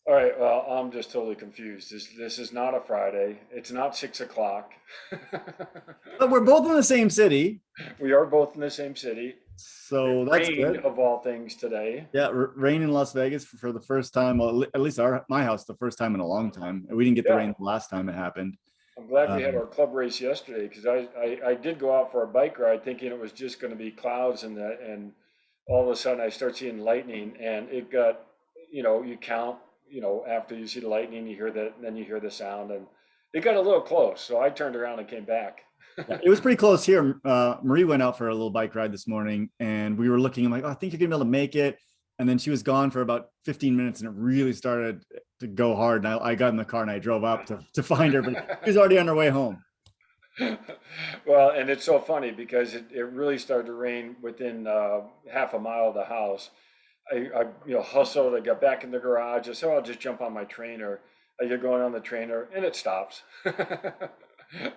All right, well, I'm just totally confused. This is not a Friday. It's not 6 o'clock. But we're both in the same city, We are both in the same city. It so that's rained good. of all things today. Yeah, rain in Las Vegas for the first time. Well, at least my house, the first time in a long time. We didn't get the Yeah, rain the last time it happened. I'm glad we had Um, our club race yesterday because I did go out for a bike ride thinking it was just going to be clouds and all of a sudden I start seeing lightning and it got, you count, after you see the lightning, you hear that, then you hear the sound and it got a little close. So I turned around and came back. yeah, it was pretty close here. Marie went out for a little bike ride this morning, and we were looking. I'm like, oh, I think you're gonna be able to make it. And then she was gone for about 15 minutes, and it really started to go hard. And I got in the car and I drove up to find her, but she was already on her way home. Well, and it's so funny because it really started to rain within half a mile of the house. I hustled. I got back in the garage. I said, "Oh, I'll just jump on my trainer." I get going on the trainer, and it stops.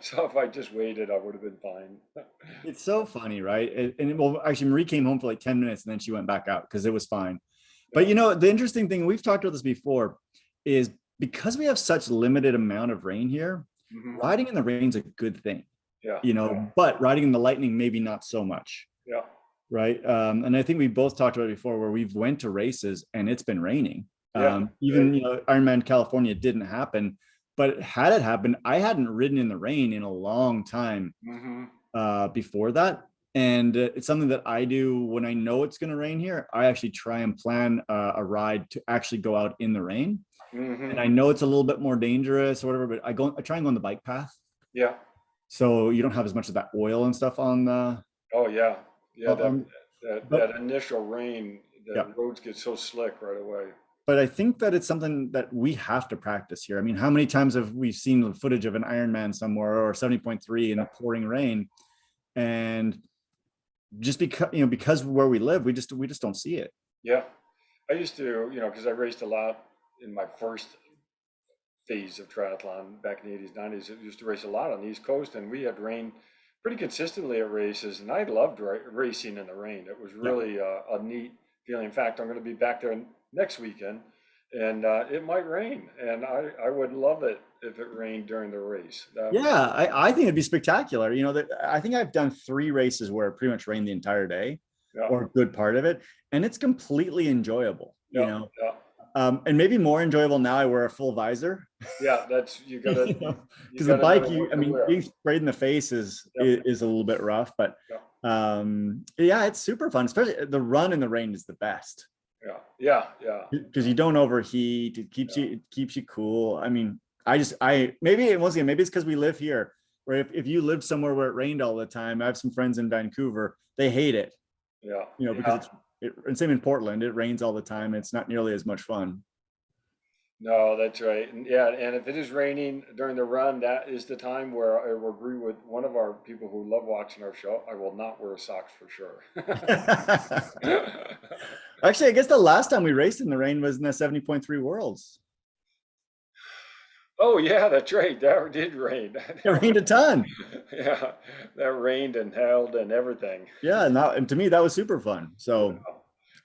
So if I just waited, I would have been fine. It's so funny, right? Well, actually, Marie came home for like 10 minutes and then she went back out because it was fine. But Yeah. the interesting thing, we've talked about this before, is because we have such limited amount of rain here, Hmm. riding in the rain's a good thing, Yeah. Yeah. but riding in the lightning, maybe not so much, Yeah. right? And I think we both talked about it before where we've went to races and it's been raining. Yeah. Right. Even, Ironman California didn't happen, but had it happened, I hadn't ridden in the rain in a long time Hmm. before that. And it's something that I do when I know it's going to rain here. I actually try and plan a ride to actually go out in the rain. And Hmm. I know it's a little bit more dangerous or whatever, but I try and go on the bike path. Yeah. So you don't have as much of that oil and stuff on the, Oh, yeah. Yeah. That on, that but that initial rain, yeah. the roads get so slick right away. But I think that it's something that we have to practice here. I mean, how many times have we seen the footage of an Ironman somewhere or 70.3 in Yeah. the pouring rain? And just because where we live, we just don't see it. Yeah. I used to, because I raced a lot in my first phase of triathlon back in the 80s, 90s. I used to race a lot on the East Coast, and we had rain pretty consistently at races, and I loved racing in the rain. It was Yeah. really a neat feeling. In fact, I'm going to be back there next weekend, and it might rain, and I would love it if it rained during the race. That would Yeah, be, I think it'd be spectacular. That I think I've done 3 races where it pretty much rained the entire day yeah, or a good part of it, and it's completely enjoyable. yeah, yeah, And maybe more enjoyable now. I wear a full visor, yeah. That's you because the gotta know bike, what I to mean, wear. being sprayed in the face is Yep, is a little bit rough, but yeah, yeah, it's super fun. Especially the run in the rain is the best yeah, yeah, yeah, because you don't overheat. It keeps you cool. I mean, I maybe once again maybe it's because we live here. Where if you lived somewhere where it rained all the time, I have some friends in Vancouver. They hate it, yeah, because yeah. and same in Portland. It rains all the time. It's not nearly as much fun. No, that's right. And yeah, and if it is raining during the run, that is the time where I will agree with one of our people who love watching our show. I will not wear socks for sure. Actually, I guess the last time we raced in the rain was in the 70.3 Worlds. Oh yeah, that's right. That did rain. It rained a ton. Yeah, that rained and held and everything. Yeah, and to me that was super fun. So Yeah.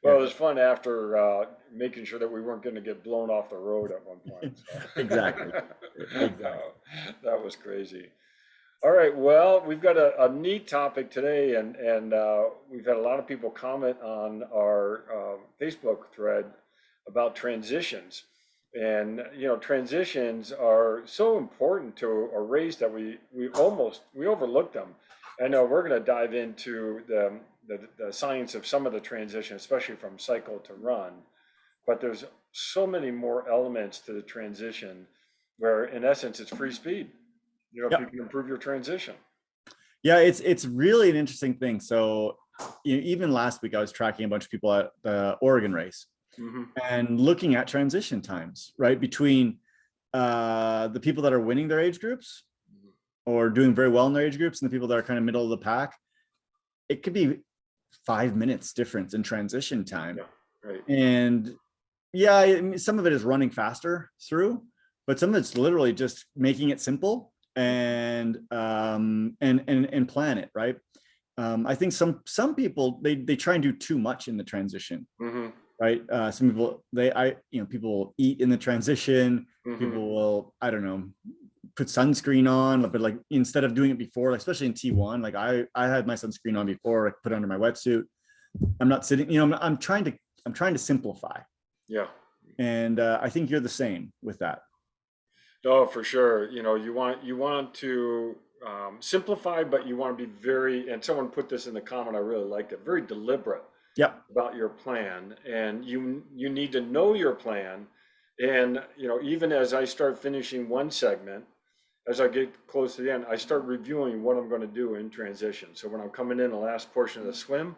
Well, yeah, it was fun after making sure that we weren't going to get blown off the road at one point. exactly, So exactly. that was crazy. All right, well, we've got a neat topic today, and we've had a lot of people comment on our Facebook thread about transitions. And transitions are so important to a race that we overlook them. I know we're going to dive into the science of some of the transition, especially from cycle to run. But there's so many more elements to the transition, where in essence it's free speed. If you Yep. can improve your transition. Yeah, it's really an interesting thing. So even last week I was tracking a bunch of people at the Oregon race Hmm. and looking at transition times, right, between the people that are winning their age groups or doing very well in their age groups and the people that are kind of middle of the pack. It could be 5 minutes difference in transition time. Yeah, right. And yeah, I mean, some of it is running faster through, but some of it's literally just making it simple and plan it right. I think some people they try and do too much in the transition, Hmm. right? Some people, people will eat in the transition. Mm-hmm. People will, I don't know, put sunscreen on, but like instead of doing it before, like especially in T1, like I had my sunscreen on before, I put it under my wetsuit. I'm not sitting, I'm trying to simplify. Yeah. And I think you're the same with that. No, for sure. You want to simplify, but you want to be very, and someone put this in the comment, I really liked it, very deliberate Yep. about your plan. And you need to know your plan. And, even as I start finishing one segment, as I get close to the end, I start reviewing what I'm going to do in transition. So when I'm coming in the last portion of the swim,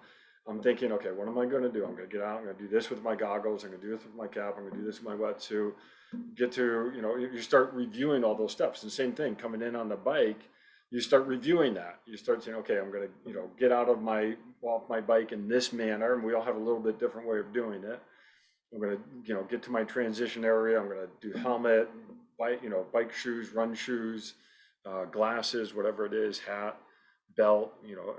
I'm thinking, okay, what am I going to do? I'm going to get out. I'm going to do this with my goggles. I'm going to do this with my cap. I'm going to do this with my wetsuit. Get to, you start reviewing all those steps. And same thing, coming in on the bike, you start reviewing that. You start saying, okay, I'm going to, get off my bike in this manner. And we all have a little bit different way of doing it. I'm going to, get to my transition area. I'm going to do helmet, bike shoes, run shoes, glasses, whatever it is, hat, belt,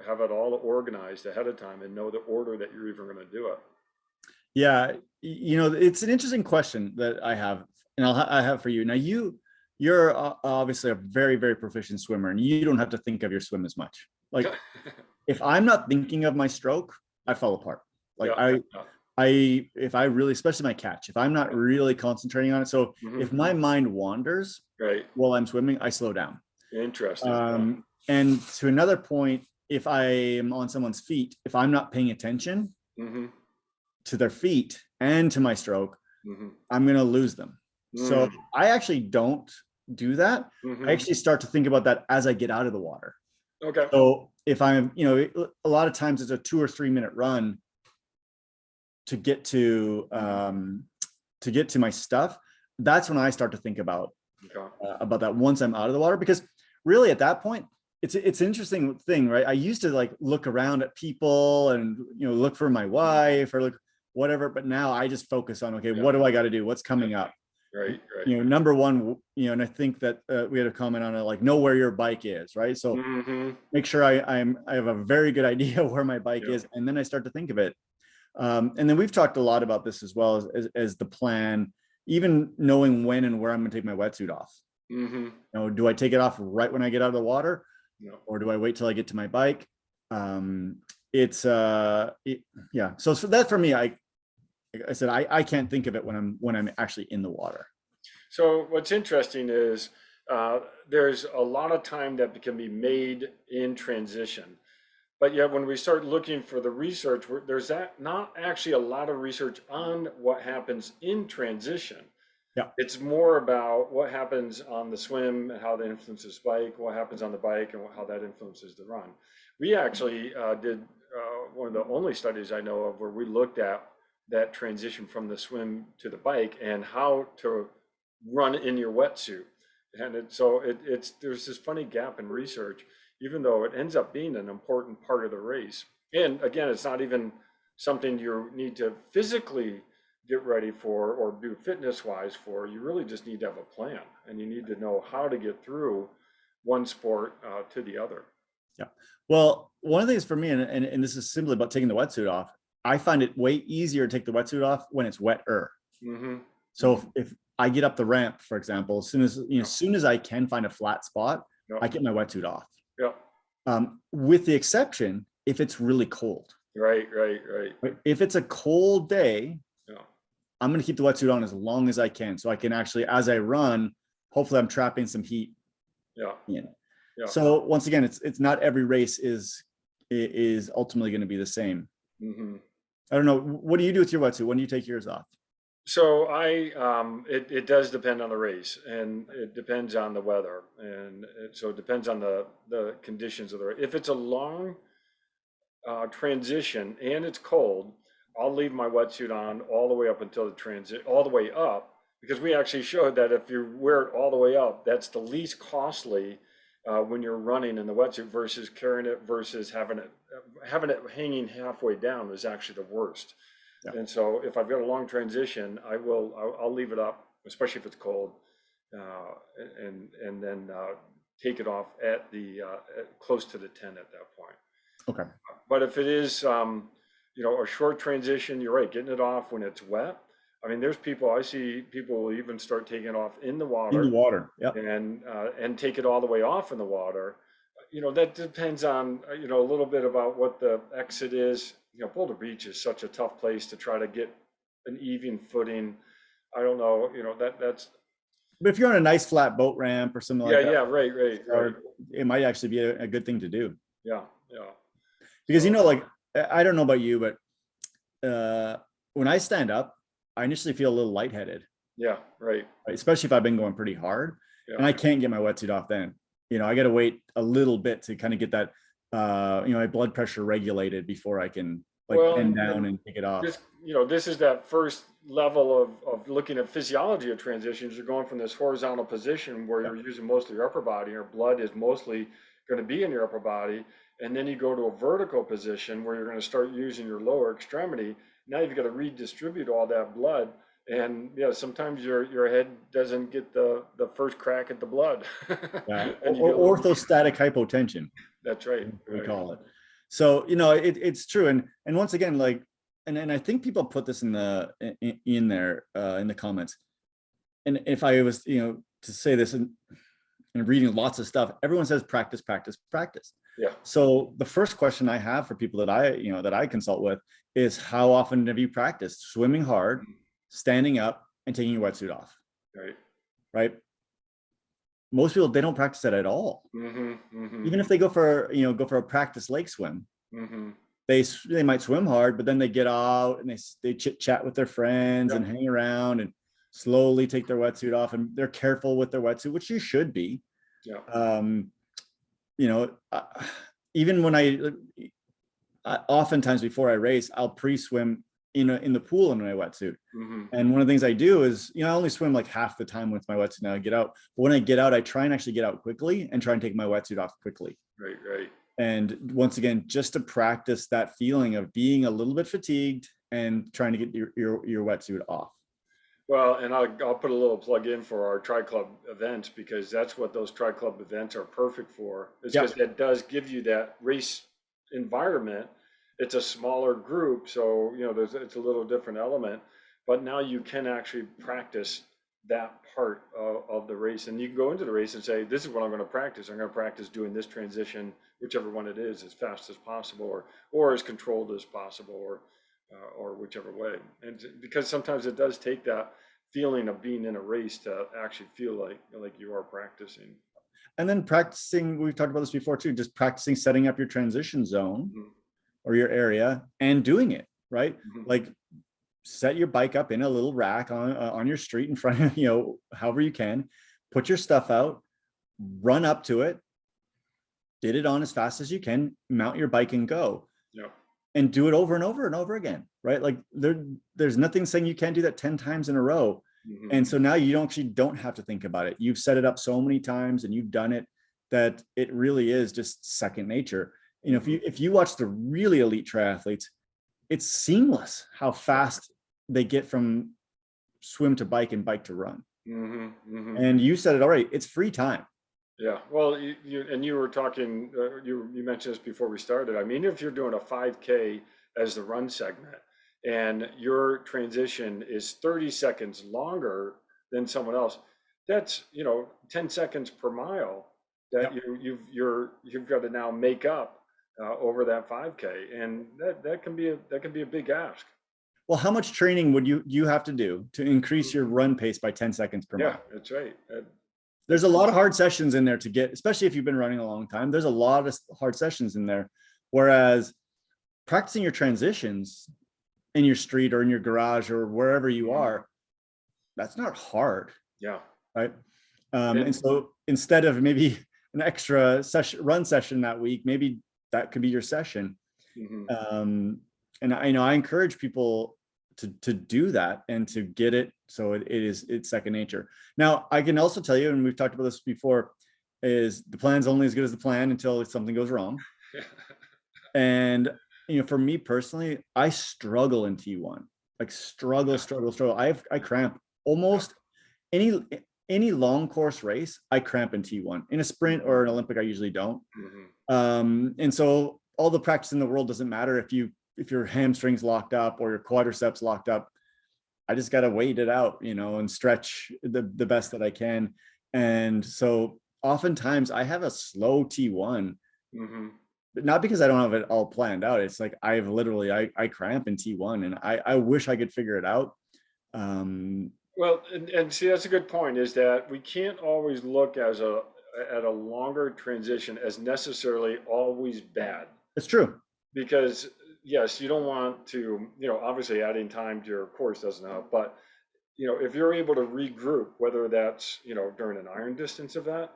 have it all organized ahead of time and know the order that you're even going to do it. Yeah. It's an interesting question that I have, and I have for you. Now you're obviously a very, very proficient swimmer, and you don't have to think of your swim as much. Like if I'm not thinking of my stroke, I fall apart. Like if I really, especially my catch, if I'm not really concentrating on it. So if my mind wanders while I'm swimming, I slow down. Interesting. And to another point, if I am on someone's feet, if I'm not paying attention to their feet and to my stroke, I'm going to lose them. So I actually don't do that. I actually start to think about that as I get out of the water. Okay. So if I'm, a lot of times it's a 2 or 3 minute run to get to my stuff. That's when I start to think about that once I'm out of the water, because really at that point, it's an interesting thing, right? I used to like look around at people and, look for my wife or look whatever, but now I just focus on, okay, what do I got to do? What's coming up? Right. Number one, and I think that we had a comment on it, like know where your bike is, right? So make sure I have a very good idea where my bike is, and then I start to think of it. And then we've talked a lot about this as well as the plan, even knowing when and where I'm going to take my wetsuit off. Do I take it off right when I get out of the water, or do I wait till I get to my bike? So that for me, like I said, I can't think of it when I'm actually in the water. So what's interesting is there's a lot of time that can be made in transition, but yet when we start looking for the research, there's not actually a lot of research on what happens in transition. Yeah, it's more about what happens on the swim and how that influences bike, what happens on the bike and how that influences the run. We actually did one of the only studies I know of where we looked at that transition from the swim to the bike and how to run in your wetsuit. And there's this funny gap in research, even though it ends up being an important part of the race. And again, it's not even something you need to physically get ready for or do fitness wise for. You really just need to have a plan, and you need to know how to get through one sport to the other. Yeah. Well, one of the things for me, and this is simply about taking the wetsuit off, I find it way easier to take the wetsuit off when it's wetter. So if I get up the ramp, for example, as soon as I can find a flat spot, I get my wetsuit off. With the exception, if it's really cold. Right. If it's a cold day, I'm going to keep the wetsuit on as long as I can. So I can actually, as I run, hopefully I'm trapping some heat. So once again, it's not every race is ultimately going to be the same. I don't know. What do you do with your wetsuit? When do you take yours off? So it does depend on the race, and it depends on the weather, and so it depends on the conditions of the race. If it's a long transition and it's cold, I'll leave my wetsuit on all the way up until all the way up, because we actually showed that if you wear it all the way up, that's the least costly when you're running in the wetsuit versus carrying it versus having it hanging halfway down is actually the worst. And so if I've got a long transition, I'll leave it up, especially if it's cold, and then take it off at close to the tent at that point. Okay. But if it is a short transition, you're right, getting it off when it's wet. I mean, I see people will even start taking it off in the In the water water. Yep. and take it all the way off in the water. That depends on, a little bit about what the exit is. Boulder Beach is such a tough place to try to get an even footing. I don't know, that's, But if you're on a nice flat boat ramp or something yeah, like that, yeah, right. it might actually be a good thing to do. Yeah, yeah. Because, So, like, I don't know about you, but when I stand up, I initially feel a little lightheaded, yeah, right. right? Especially if I've been going pretty hard and Yeah. I can't get my wetsuit off then. I got to wait a little bit to kind of get that, my blood pressure regulated before I can like Well, bend and down and take it off. this is that first level of looking at physiology of transitions. You're going from this horizontal position where Yeah. you're using most of your upper body, your blood is mostly going to be in your upper body, and then you go to a vertical position where you're going to start using your lower extremity. Now you've got to redistribute all that blood, and yeah, sometimes your head doesn't get the first crack at the blood, Yeah. and you get a Or little. orthostatic hypotension, That's right, we right. call it. So, it's true. And once again, like, and I think people put this in there, in the comments. And if I was, to say this and reading lots of stuff, everyone says practice, practice, practice. Yeah, So the first question I have for people that I consult with is, how often have you practiced swimming hard, standing up, and taking your wetsuit off? right. Right? Most people, they don't practice that at all. Mm-hmm, mm-hmm, Even if they go for a practice lake swim, mm-hmm. they might swim hard, but then they get out and they chit chat with their friends Yeah, and hang around and slowly take their wetsuit off, and they're careful with their wetsuit, which you should be. yeah. Um, you know, even when oftentimes before I race, I'll pre-swim in the pool in my wetsuit. Mm-hmm. And one of the things I do is, I only swim like half the time with my wetsuit. Now I get out, but when I get out, I try and actually get out quickly and try and take my wetsuit off quickly. Right, right. And once again, just to practice that feeling of being a little bit fatigued and trying to get your wetsuit off. Well, and I'll put a little plug in for our Tri Club events, because that's what those Tri Club events are perfect for. It's because Yep. that does give you that race environment. It's a smaller group, so it's a little different element, but now you can actually practice that part of the race, and you can go into the race and say, "This is what I'm going to practice. I'm going to practice doing this transition, whichever one it is, as fast as possible, or as controlled as possible, or whichever way." And because sometimes it does take that feeling of being in a race to actually feel like you are practicing. And then practicing, we've talked about this before too, just practicing setting up your transition zone Mhm, or your area and doing it, right? mhm. Like, set your bike up in a little rack on your street in front of, however you can, put your stuff out, run up to it, get it on as fast as you can, mount your bike and go. Yeah, And do it over and over and over again, right? Like, there's nothing saying you can't do that 10 times in a row. mhm, And so now you don't have to think about it. You've set it up so many times and you've done it that it really is just second nature. If you watch the really elite triathletes, it's seamless how fast they get from swim to bike and bike to run. mhm, mhm. And you said it already, it's free time. Yeah, well, you were talking, you mentioned this before we started. I mean, if you're doing a 5K as the run segment and your transition is 30 seconds longer than someone else, that's 10 seconds per mile that Yep. you've got to now make up over that 5K, and that can be a big ask. Well, how much training would you have to do to increase your run pace by 10 seconds per Yeah, mile? that's right. There's a lot of hard sessions in there to get, especially if you've been running a long time. There's a lot of hard sessions in there. Whereas practicing your transitions in your street or in your garage or wherever you are, that's not hard, Yeah. right? And And so instead of maybe an extra run session that week, maybe that could be your session. mhm, And I encourage people to do that and to get it so it's second nature. Now, I can also tell you, and we've talked about this before, is the plan's only as good as the plan until something goes wrong. And for me personally, I struggle in T1, like struggle. I cramp almost any long course race. I cramp in T1. In a sprint or an Olympic, I usually don't. mhm. And so all the practice in the world doesn't matter if you if your hamstrings locked up or your quadriceps locked up, I just got to wait it out, and stretch the best that I can. And so oftentimes I have a slow T1, but not because I don't have it all planned out. It's like I cramp in T1, and I wish I could figure it out. Well, and see, that's a good point, is that we can't always look at a longer transition as necessarily always bad. It's true. Because yes, you don't want to, obviously adding time to your course doesn't help, but if you're able to regroup, whether that's, during an iron distance event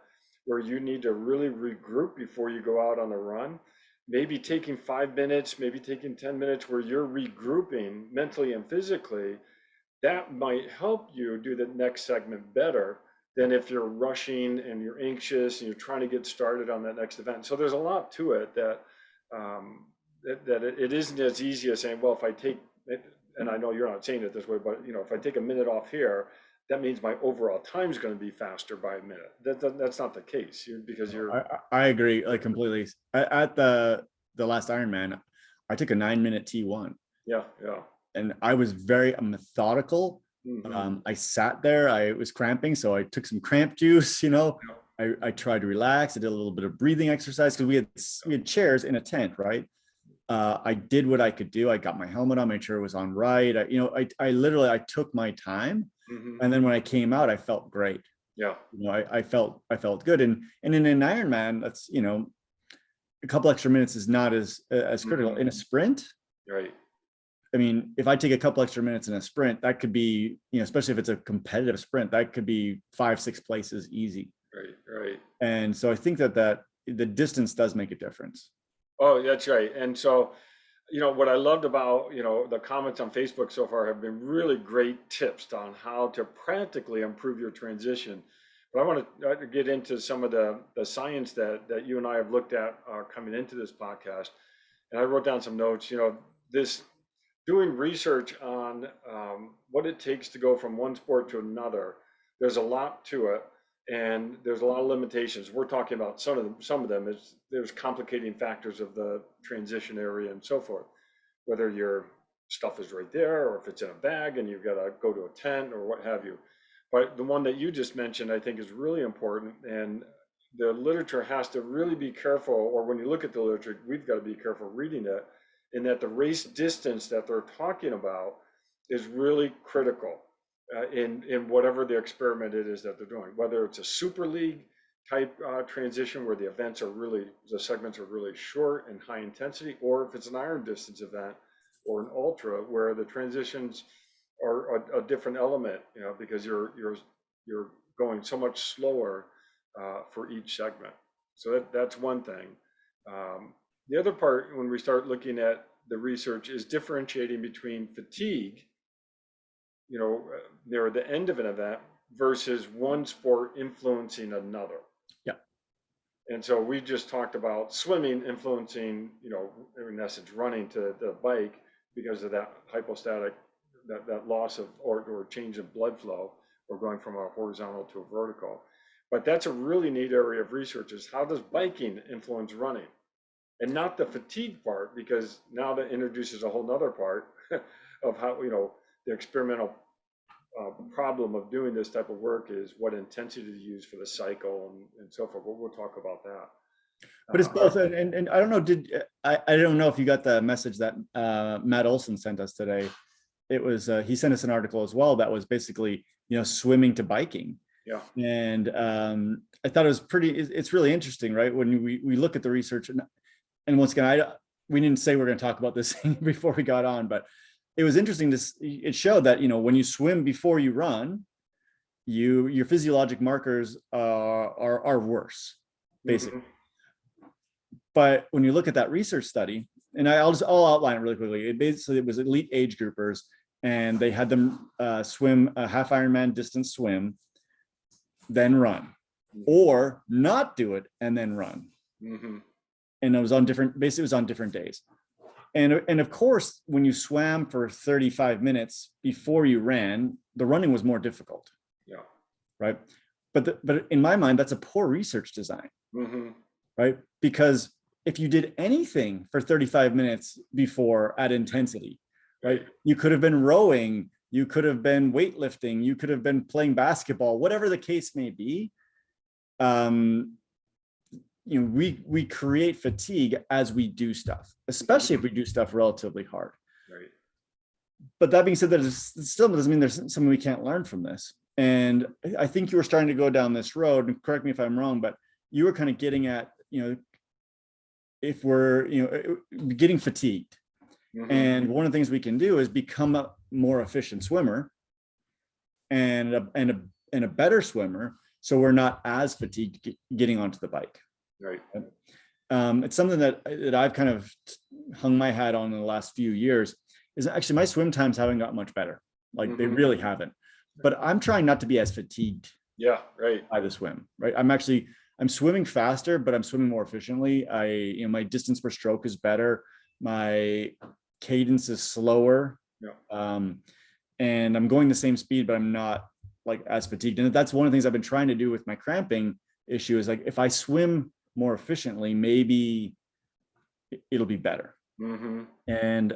where you need to really regroup before you go out on a run, maybe taking 5 minutes, maybe taking 10 minutes where you're regrouping mentally and physically, that might help you do the next segment better than if you're rushing and you're anxious and you're trying to get started on that next event. So there's a lot to it that it isn't as easy as saying, well, if I take, and I know you're not saying it this way, but if I take a minute off here, that means my overall time is going to be faster by a minute. That's not the case, because you're. I agree, like, completely. At the last Ironman, I took a 9-minute T1. Yeah. And I was very methodical. I sat there, I was cramping, so I took some cramp juice, I tried to relax. I did a little bit of breathing exercise because we had chairs in a tent, right? I did what I could do. I got my helmet on, made sure it was on right. I literally took my time, and then when I came out, I felt great. Yeah. I felt good. And in an Ironman, that's a couple extra minutes is not as critical. In a sprint, right? I mean, if I take a couple extra minutes in a sprint, that could be, especially if it's a competitive sprint, that could be 5-6 places easy. Right. And so I think that the distance does make a difference. Oh, that's right. And so, what I loved about, the comments on Facebook so far have been really great tips on how to practically improve your transition. But I want to get into some of the science that you and I have looked at coming into this podcast. And I wrote down some notes, this doing research on what it takes to go from one sport to another. There's a lot to it, and there's a lot of limitations. We're talking about some of them is there's complicating factors of the transition area and so forth, whether your stuff is right there or if it's in a bag and you've got to go to a tent or what have you. But the one that you just mentioned, I think, is really important, and the literature has to really be careful, or when you look at the literature, we've got to be careful reading it, in that the race distance that they're talking about is really critical in whatever the experiment it is that they're doing, whether it's a super league type transition where the segments are really short and high intensity, or if it's an iron distance event or an ultra where the transitions are a different element, because you're going so much slower for each segment. So that's one thing. The other part, when we start looking at the research, is differentiating between fatigue, near the end of an event, versus one sport influencing another. Yeah. And so we just talked about swimming influencing, in essence, running to the bike because of that hypostatic, that loss of or change of blood flow, or going from a horizontal to a vertical. But that's a really neat area of research, is how does biking influence running? And not the fatigue part, because now that introduces a whole nother part of how, the experimental problem of doing this type of work is what intensity to use for the cycle and so forth. We'll talk about that. But it's both, and I don't know, I don't know if you got the message that Matt Olson sent us today. It was, he sent us an article as well that was basically, swimming to biking. Yeah. And I thought it was it's really interesting, right? When we look at the research, and once again, we didn't say we're going to talk about this thing before we got on, but it was interesting it showed that, when you swim before you run, your physiologic markers are worse, basically. But when you look at that research study, and I'll outline it really quickly. It was elite age groupers, and they had them swim a half Ironman distance swim, then run, or not do it and then run. And it was on different days. And of course, when you swam for 35 minutes before you ran, the running was more difficult. Yeah. Right. But in my mind, that's a poor research design. Right. Because if you did anything for 35 minutes before at intensity, right? You could have been rowing, you could have been weightlifting, you could have been playing basketball, whatever the case may be. We create fatigue as we do stuff, especially if we do stuff relatively hard. Right. But that being said, that still doesn't mean there's something we can't learn from this. And I think you were starting to go down this road, and correct me if I'm wrong, but you were kind of getting at, if we're, getting fatigued. Mm-hmm. And one of the things we can do is become a more efficient swimmer and a better swimmer, so we're not as fatigued getting onto the bike. Right. It's something that I've kind of hung my hat on in the last few years. Is actually my swim times haven't got much better. Like they really haven't. But I'm trying not to be as fatigued. Yeah, right. By the swim, right? I'm swimming faster, but I'm swimming more efficiently. My distance per stroke is better. My cadence is slower. Yeah. And I'm going the same speed, but I'm not like as fatigued. And that's one of the things I've been trying to do with my cramping issue, is like, if I swim more efficiently, maybe it'll be better. Mm-hmm. And,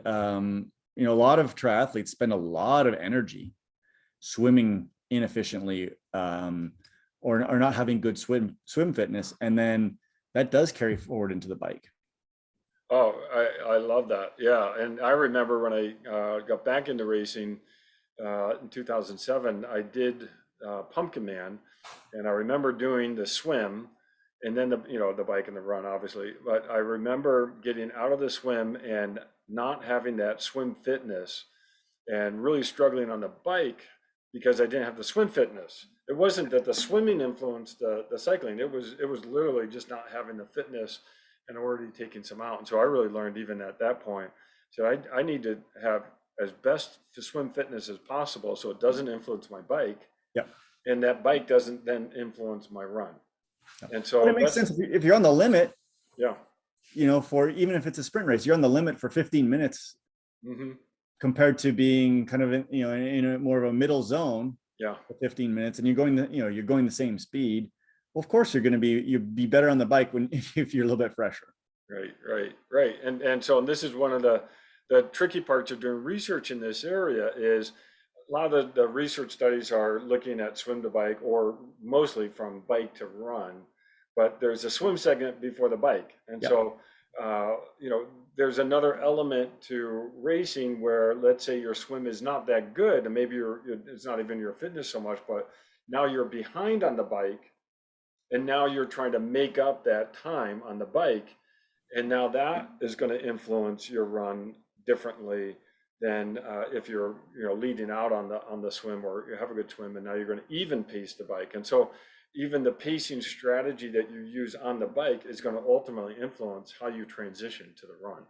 a lot of triathletes spend a lot of energy swimming inefficiently, or not having good swim fitness. And then that does carry forward into the bike. Oh, I love that. Yeah. And I remember when I got back into racing in 2007, I did Pumpkin Man, and I remember doing the swim and then the bike and the run, obviously. But I remember getting out of the swim and not having that swim fitness, and really struggling on the bike because I didn't have the swim fitness. It wasn't that the swimming influenced the cycling. It was literally just not having the fitness and already taking some out. And so I really learned even at that point. So I need to have as best to swim fitness as possible, so it doesn't influence my bike. Yep. And that bike doesn't then influence my run. Yep. And so but it makes sense if you're on the limit. Yeah. For even if it's a sprint race, you're on the limit for 15 minutes. Mm-hmm. Compared to being kind of in a more of a middle zone. Yeah. For 15 minutes, and you're going the same speed. Well, of course you'll be better on the bike if you're a little bit fresher. Right. And so this is one of the tricky parts of doing research in this area. Is a lot of the research studies are looking at swim to bike, or mostly from bike to run, but there's a swim segment before the bike. And so, there's another element to racing where, let's say your swim is not that good, and maybe it's not even your fitness so much, but now you're behind on the bike, and now you're trying to make up that time on the bike. And now that is going to influence your run differently than if you're leading out on the swim, or you have a good swim and now you're going to even pace the bike. And so even the pacing strategy that you use on the bike is going to ultimately influence how you transition to the run.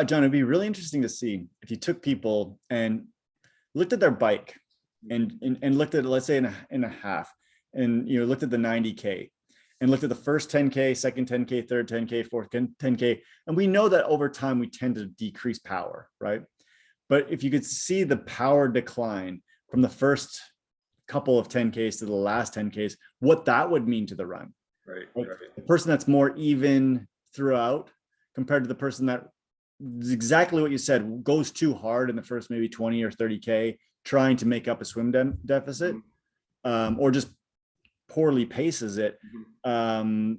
John, it'd be really interesting to see if you took people and looked at their bike and looked at, let's say in a half, and looked at the 90K and looked at the first 10K, second 10K, third 10K, fourth 10K. And we know that over time we tend to decrease power, right? But if you could see the power decline from the first couple of 10Ks to the last 10Ks, what that would mean to the run. Right. The person that's more even throughout compared to the person that is exactly what you said, goes too hard in the first maybe 20 or 30K, trying to make up a swim deficit, or just poorly paces it. And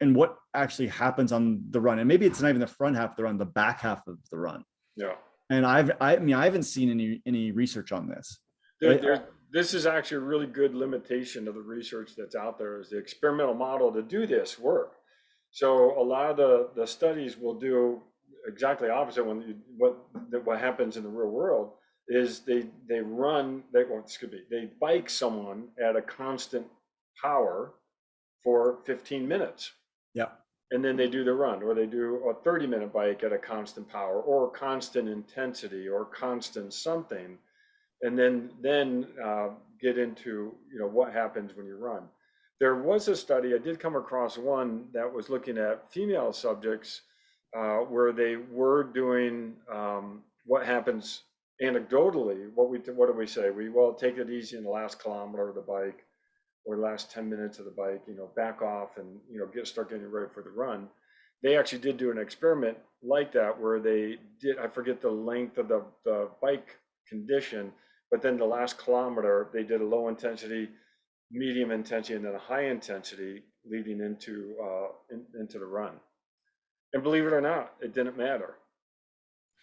what actually happens on the run. And maybe it's not even the front half of the run, the back half of the run. Yeah. And I haven't seen any research on this. This is actually a really good limitation of the research that's out there, is the experimental model to do this work. So a lot of the studies will do exactly opposite. What happens in the real world is they bike someone at a constant power for 15 minutes. Yeah. And then they do the run, or they do a 30-minute bike at a constant power, or constant intensity, or constant something. And then get into what happens when you run. There was a study, I did come across one that was looking at female subjects where they were doing what happens anecdotally. What do we say? Take it easy in the last kilometer of the bike, or the last 10 minutes of the bike, back off and start getting ready for the run. they actually did do an experiment like that where they did, I forget the length of the bike condition, but then the last kilometer, they did a low intensity, medium intensity, and then a high intensity leading into the run. And believe it or not, it didn't matter.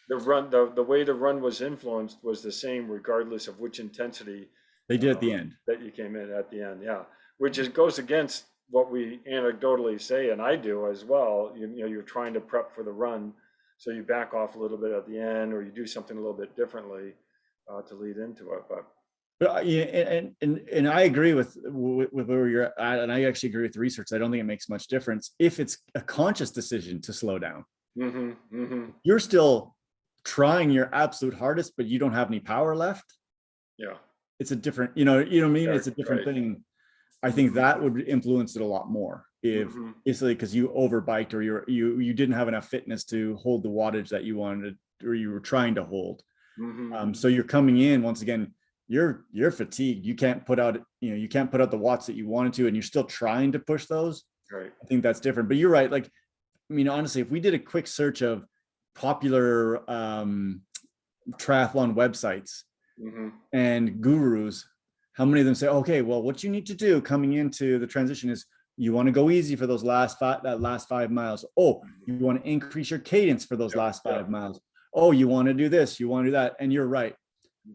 The way the run was influenced was the same regardless of which intensity They did at the end. that you came in at the end. Yeah, which goes against what we anecdotally say, and I do as well. You're trying to prep for the run, so you back off a little bit at the end, or you do something a little bit differently to lead into it. But yeah, and I agree with where you're at, and I actually agree with the research. I don't think it makes much difference if it's a conscious decision to slow down. You're still trying your absolute hardest, but you don't have any power left. Yeah, it's a different, you know what I mean? Right, It's a different right. thing. I think that would influence it a lot more if basically because you overbiked or you didn't have enough fitness to hold the wattage that you wanted or you were trying to hold. So you're coming in once again, you're fatigued. You can't put out, you can't put out the watts that you wanted to, and you're still trying to push those. Right. I think that's different. But you're right. Like, I mean, honestly, if we did a quick search of popular triathlon websites and gurus, how many of them say, okay, well, what you need to do coming into the transition is you want to go easy for those last 5 miles. Oh, you want to increase your cadence for those last 5 miles. Oh, you want to do this, you want to do that. And you're right.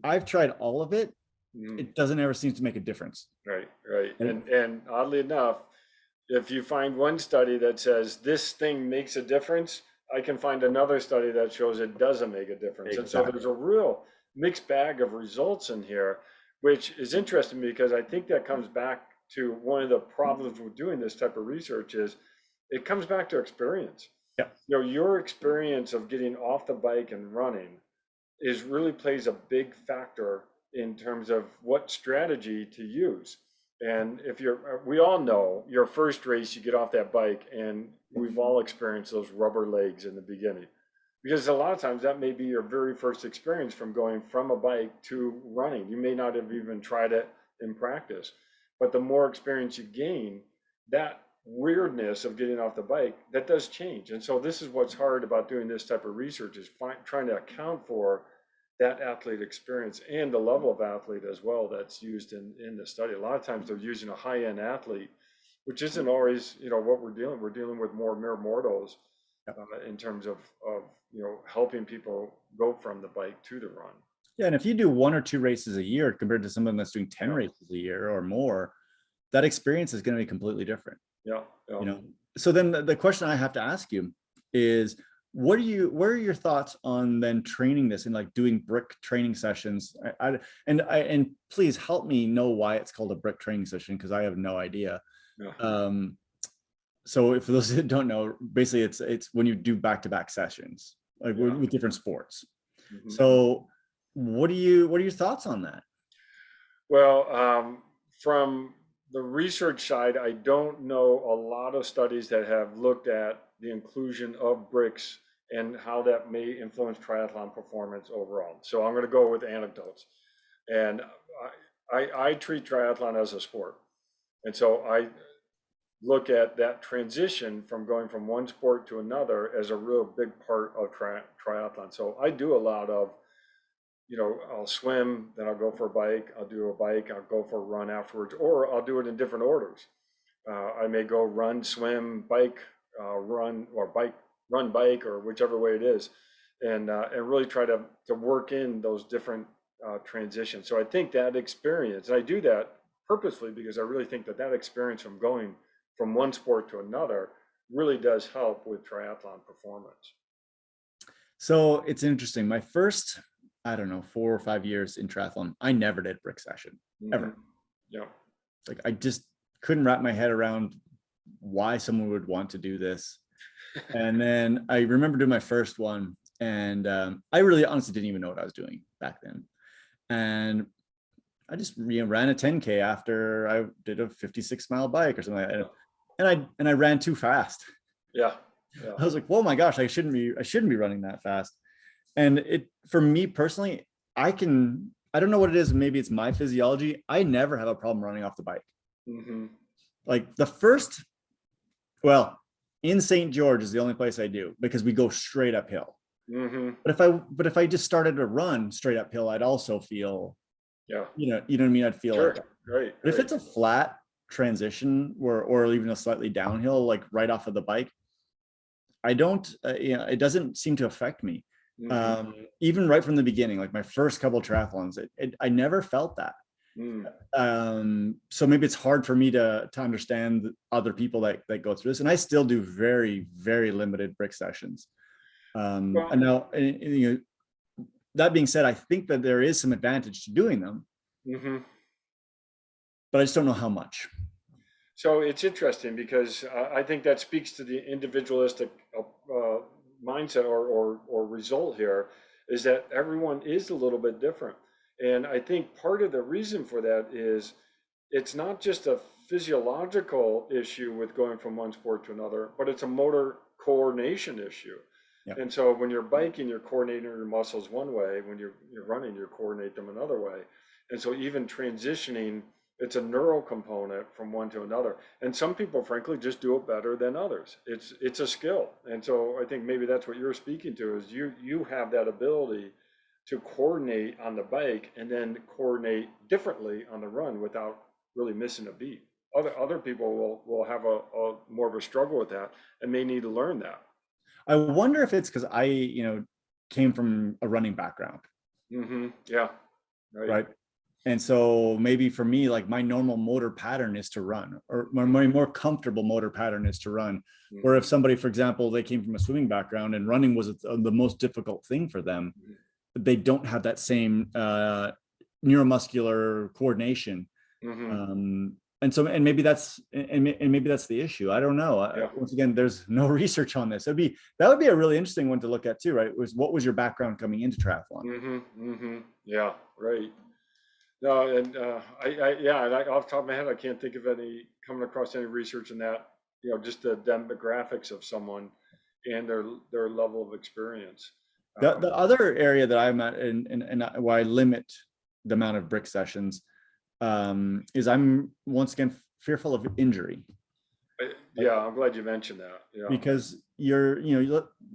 I've tried all of it. It doesn't ever seem to make a difference. Right. And oddly enough, if you find one study that says this thing makes a difference, I can find another study that shows it doesn't make a difference. And so there's a real mixed bag of results in here, which is interesting because I think that comes back to one of the problems with doing this type of research is it comes back to experience. Yeah. Your experience of getting off the bike and running really plays a big factor in terms of what strategy to use. And we all know your first race, you get off that bike, and we've all experienced those rubber legs in the beginning. Because a lot of times that may be your very first experience from going from a bike to running. You may not have even tried it in practice, but the more experience you gain, that weirdness of getting off the bike, that does change. And so this is what's hard about doing this type of research is trying to account for that athlete experience and the level of athlete as well that's used in the study. A lot of times they're using a high-end athlete, which isn't always, what we're dealing with more mere mortals in terms of helping people go from the bike to the run. Yeah, and if you do 1 or 2 races a year compared to someone that's doing 10 races a year or more, that experience is going to be completely different. Yeah. So then the question I have to ask you is, what are your thoughts on then training this and like doing brick training sessions? And please help me know why it's called a brick training session, because I have no idea. So for those that don't know, basically it's when you do back-to-back sessions like with different sports. So what are your thoughts on that? Well, from the research side, I don't know a lot of studies that have looked at the inclusion of bricks and how that may influence triathlon performance overall. So I'm going to go with anecdotes. And I treat triathlon as a sport. And so I look at that transition from going from one sport to another as a real big part of triathlon. So I do a lot of, I'll swim, then I'll go for a bike, I'll do a bike, I'll go for a run afterwards, or I'll do it in different orders. I may go run, swim, bike, run, or bike, run, bike, or whichever way it is, and really try to work in those different transitions. So I think that experience, and I do that purposely because I really think that experience from going from one sport to another really does help with triathlon performance. So it's interesting. My first, I don't know, 4 or 5 years in triathlon, I never did brick session ever. Yeah. Like I just couldn't wrap my head around why someone would want to do this. And then I remember doing my first one, and I really honestly didn't even know what I was doing back then. And I just ran a 10K after I did a 56-mile bike or something like that. And I ran too fast. Yeah. I was like, "Whoa, my gosh, I shouldn't be running that fast." And for me personally, I don't know what it is. Maybe it's my physiology. I never have a problem running off the bike. Like the first, well, in St. George is the only place I do because we go straight uphill. Mm-hmm. But if I just started to run straight uphill, I'd also feel, Yeah. you know what I mean? I'd feel like Sure. that. Right. But if Right. it's a flat transition or even a slightly downhill, like right off of the bike, I don't, it doesn't seem to affect me. Mm-hmm. Even right from the beginning, like my first couple triathlons, I never felt that. Mm. So maybe it's hard for me to understand other people that go through this. And I still do very, very limited brick sessions. Well, And now, you know, that being said, I think that there is some advantage to doing them, mm-hmm. but I just don't know how much. So it's interesting because I think that speaks to the individualistic mindset or result here is that everyone is a little bit different. And I think part of the reason for that is it's not just a physiological issue with going from one sport to another, but it's a motor coordination issue. Yeah. And so when you're biking, you're coordinating your muscles one way. When you're running, you coordinate them another way. And so even transitioning, it's a neural component from one to another. And some people, frankly, just do it better than others. It's a skill. And so I think maybe that's what you're speaking to is you have that ability to coordinate on the bike and then coordinate differently on the run without really missing a beat. Other people will have a more of a struggle with that and may need to learn that. I wonder if it's because I, came from a running background, Mm-hmm. Yeah. Right. right? And so maybe for me, like my normal motor pattern is to run, or my more comfortable motor pattern is to run. Or if Mm-hmm. somebody, for example, they came from a swimming background and running was the most difficult thing for them, they don't have that same neuromuscular coordination. Mm-hmm. And maybe that's the issue. I don't know. Yeah. Once again, there's no research on this. That would be a really interesting one to look at too, right? What was your background coming into triathlon? Mm-hmm. Mm-hmm. Yeah. Right. No, and yeah, and off the top of my head, I can't think of any coming across any research in that. Just the demographics of someone and their level of experience. The other area that I'm at and why I limit the amount of brick sessions is I'm once again fearful of injury. Yeah, I'm glad you mentioned that. Yeah. Because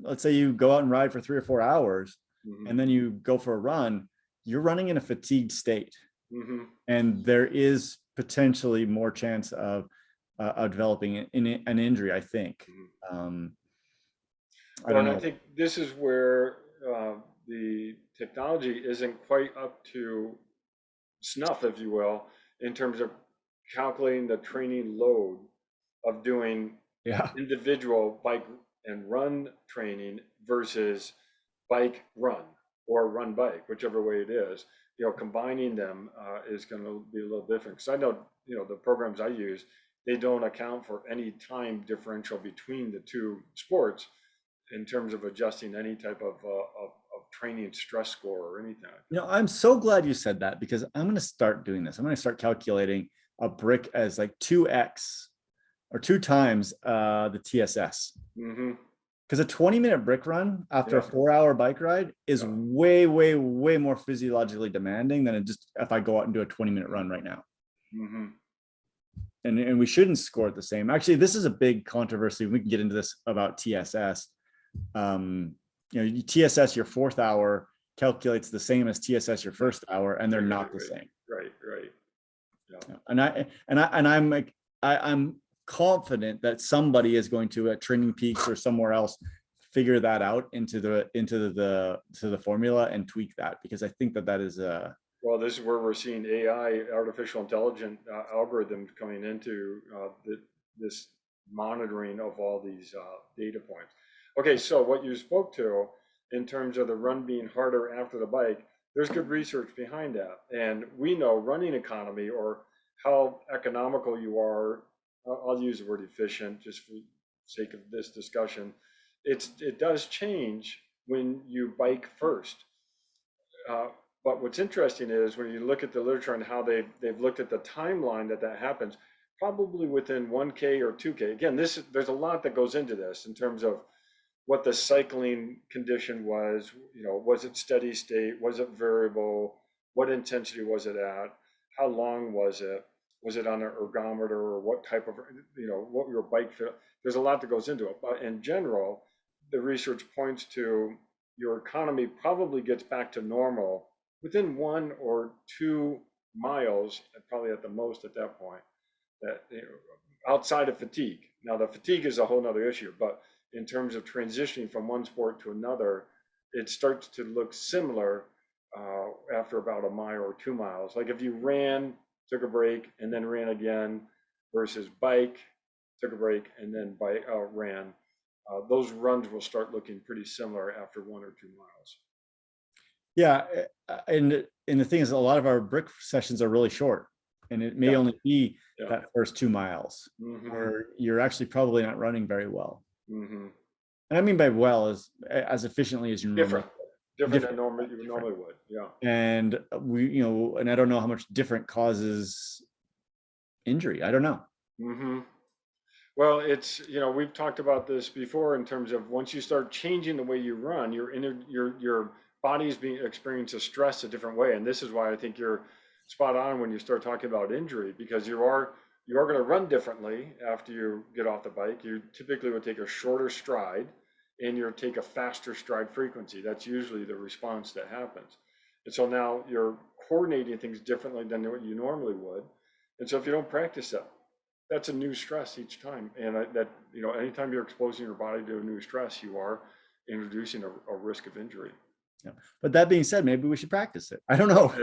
let's say you go out and ride for 3 or 4 hours Mm-hmm. and then you go for a run, you're running in a fatigued state. Mm-hmm. And there is potentially more chance of developing an injury, I think. Mm-hmm. I Well, don't and I know. think this is where the technology isn't quite up to snuff, if you will, in terms of calculating the training load of doing Yeah. individual bike and run training versus bike run or run bike, whichever way it is. Combining them is going to be a little different. Because I know, the programs I use, they don't account for any time differential between the two sports in terms of adjusting any type of training stress score or anything. I'm so glad you said that because I'm going to start doing this. I'm going to start calculating a brick as like 2x or 2 times the TSS. Mm-hmm. Because a 20-minute brick run after a Yeah. 4-hour bike ride is Yeah. way, way, way more physiologically demanding than if I go out and do a 20-minute run right now. Mm-hmm. And we shouldn't score it the same. Actually, this is a big controversy. We can get into this about TSS. TSS your 4th hour calculates the same as TSS your 1st hour, and they're not the same. Right. Yeah. I'm confident that somebody is going to at Training Peaks or somewhere else figure that out into the formula and tweak that, because I think that is Well, this is where we're seeing AI, artificial intelligence algorithms coming into this monitoring of all these data points. Okay, so what you spoke to in terms of the run being harder after the bike, there's good research behind that. And we know running economy or how economical you are, I'll use the word efficient just for sake of this discussion, it does change when you bike first. Uh, but what's interesting is when you look at the literature and how they've looked at the timeline that happens, probably within 1K or 2K. Again, there's a lot that goes into this in terms of what the cycling condition was. Was it steady state? Was it variable? What intensity was it at? How long was it? Was it on an ergometer, or what type of, what your bike fit? There's a lot that goes into it. But in general, the research points to your economy probably gets back to normal within 1 or 2 miles, probably at the most at that point, that outside of fatigue. Now, the fatigue is a whole nother issue, but in terms of transitioning from one sport to another, it starts to look similar after about a mile or 2 miles. Like if you ran, took a break, and then ran again, versus bike, took a break, and then ran, those runs will start looking pretty similar after 1 or 2 miles. Yeah, and the thing is, a lot of our brick sessions are really short, and it may only be that first 2 miles where you're actually probably not running very well. And I mean by well as efficiently as you normally different than you normally would. Yeah. And and I don't know how much different causes injury. I don't know. Well, it's, we've talked about this before in terms of once you start changing the way you run, your body is experiencing stress a different way. And this is why I think you're spot on when you start talking about injury, because you are going to run differently after you get off the bike. You typically would take a shorter stride, and you'll take a faster stride frequency. That's usually the response that happens. And so now you're coordinating things differently than what you normally would. And so if you don't practice that, that's a new stress each time. And anytime you're exposing your body to a new stress, you are introducing a risk of injury. Yeah. But that being said, maybe we should practice it. I don't know.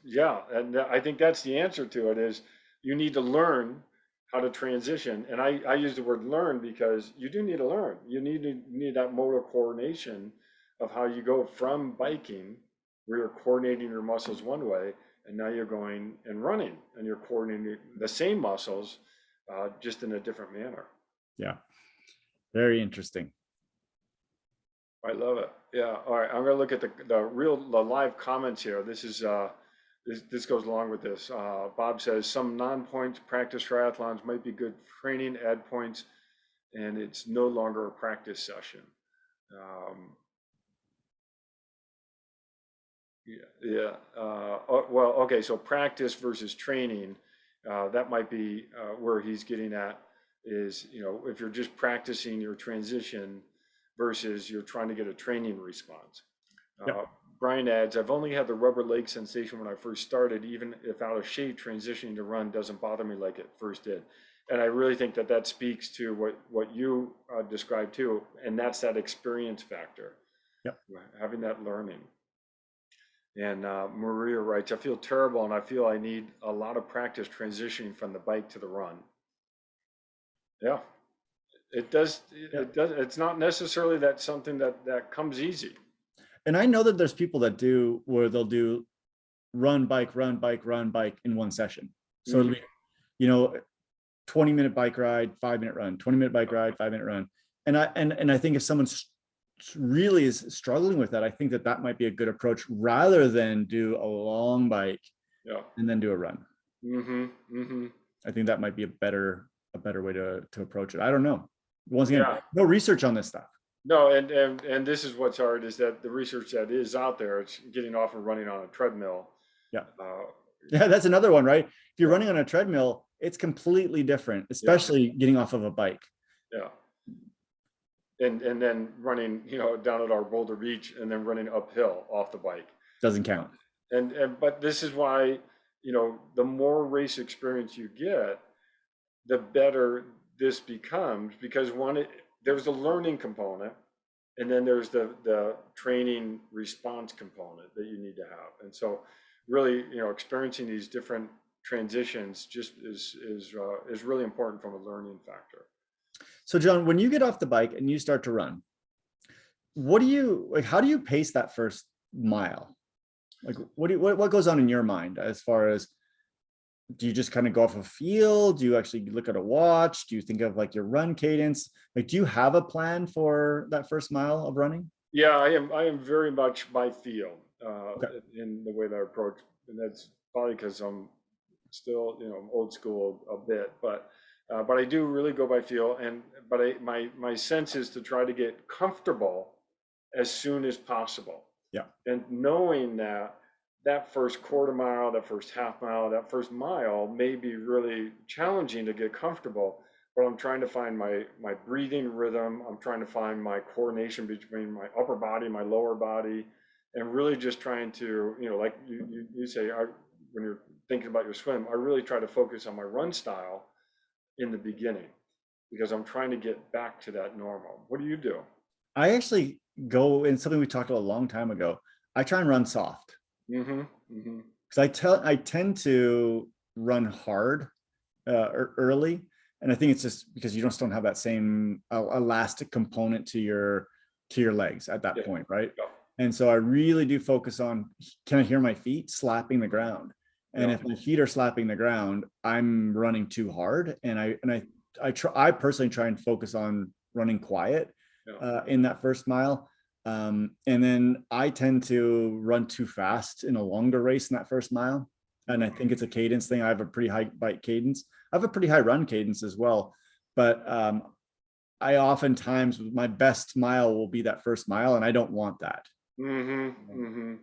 Yeah. And I think that's the answer to it, is you need to learn how to transition. And I use the word learn because you do need to learn. You need that motor coordination of how you go from biking, where you're coordinating your muscles one way, and now you're going and running, and you're coordinating the same muscles, just in a different manner. Yeah. Very interesting. I love it. Yeah. All right. I'm going to look at the live comments here. This is, this goes along with this. Bob says some non-points practice triathlons might be good training, add points, and it's no longer a practice session. Yeah. Well, okay. So practice versus training, that might be where he's getting at, is, if you're just practicing your transition versus you're trying to get a training response. Brian adds, I've only had the rubber leg sensation when I first started. Even if out of shape, transitioning to run doesn't bother me like it first did. And I really think that speaks to what you described too. And that's that experience factor. Having that learning. And Maria writes, I feel terrible and I feel I need a lot of practice transitioning from the bike to the run. Yeah, it does. It does. It's not necessarily that something that comes easy. And I know that there's people that do where they'll do run, bike, run, bike, run, bike in one session. So it'll be, 20-minute bike ride, 5-minute run, 20-minute bike ride, 5-minute run. And I think if someone's really is struggling with that, I think that might be a good approach, rather than do a long bike and then do a run. I think that might be a better way to approach it. I don't know. Once again, no research on this stuff. No, and this is what's hard, is that the research that is out there, it's getting off and running on a treadmill. Yeah, that's another one, right? If you're running on a treadmill, it's completely different, especially getting off of a bike. Yeah. And then running, down at our Boulder Beach, and then running uphill off the bike doesn't count. But this is why, the more race experience you get, the better this becomes, because there's a learning component, and then there's the training response component that you need to have. And so really, experiencing these different transitions just is really important from a learning factor. So John, when you get off the bike and you start to run, what do you like? How do you pace that first mile? Like, what goes on in your mind as far as, do you just kind of go off a feel? Do you actually look at a watch? Do you think of like your run cadence? Like, do you have a plan for that first mile of running? Yeah, I am very much by feel in the way that I approach, and that's probably because I'm still, old school a bit, but I do really go by feel. But my sense is to try to get comfortable as soon as possible. Yeah. And knowing that that first quarter mile, that first half mile, that first mile may be really challenging to get comfortable, but I'm trying to find my breathing rhythm. I'm trying to find my coordination between my upper body, my lower body, and really just trying to, like you say, when you're thinking about your swim, I really try to focus on my run style in the beginning because I'm trying to get back to that normal. What do you do? I actually go in something we talked about a long time ago. I try and run soft Mm-hmm. Mm-hmm. because I tend to run hard early, and I think it's just because you just don't have that same elastic component to your legs at that Yeah. point, right? Yeah. And so I really do focus on, can I hear my feet slapping the ground? And Yeah. if my feet are slapping the ground, I'm running too hard. And I personally try and focus on running quiet Yeah. in that first mile. And then I tend to run too fast in a longer race in that first mile. And I think it's a cadence thing. I have a pretty high bike cadence. I have a pretty high run cadence as well. But I oftentimes, my best mile will be that first mile, and I don't want that. Mm-hmm. Mm-hmm.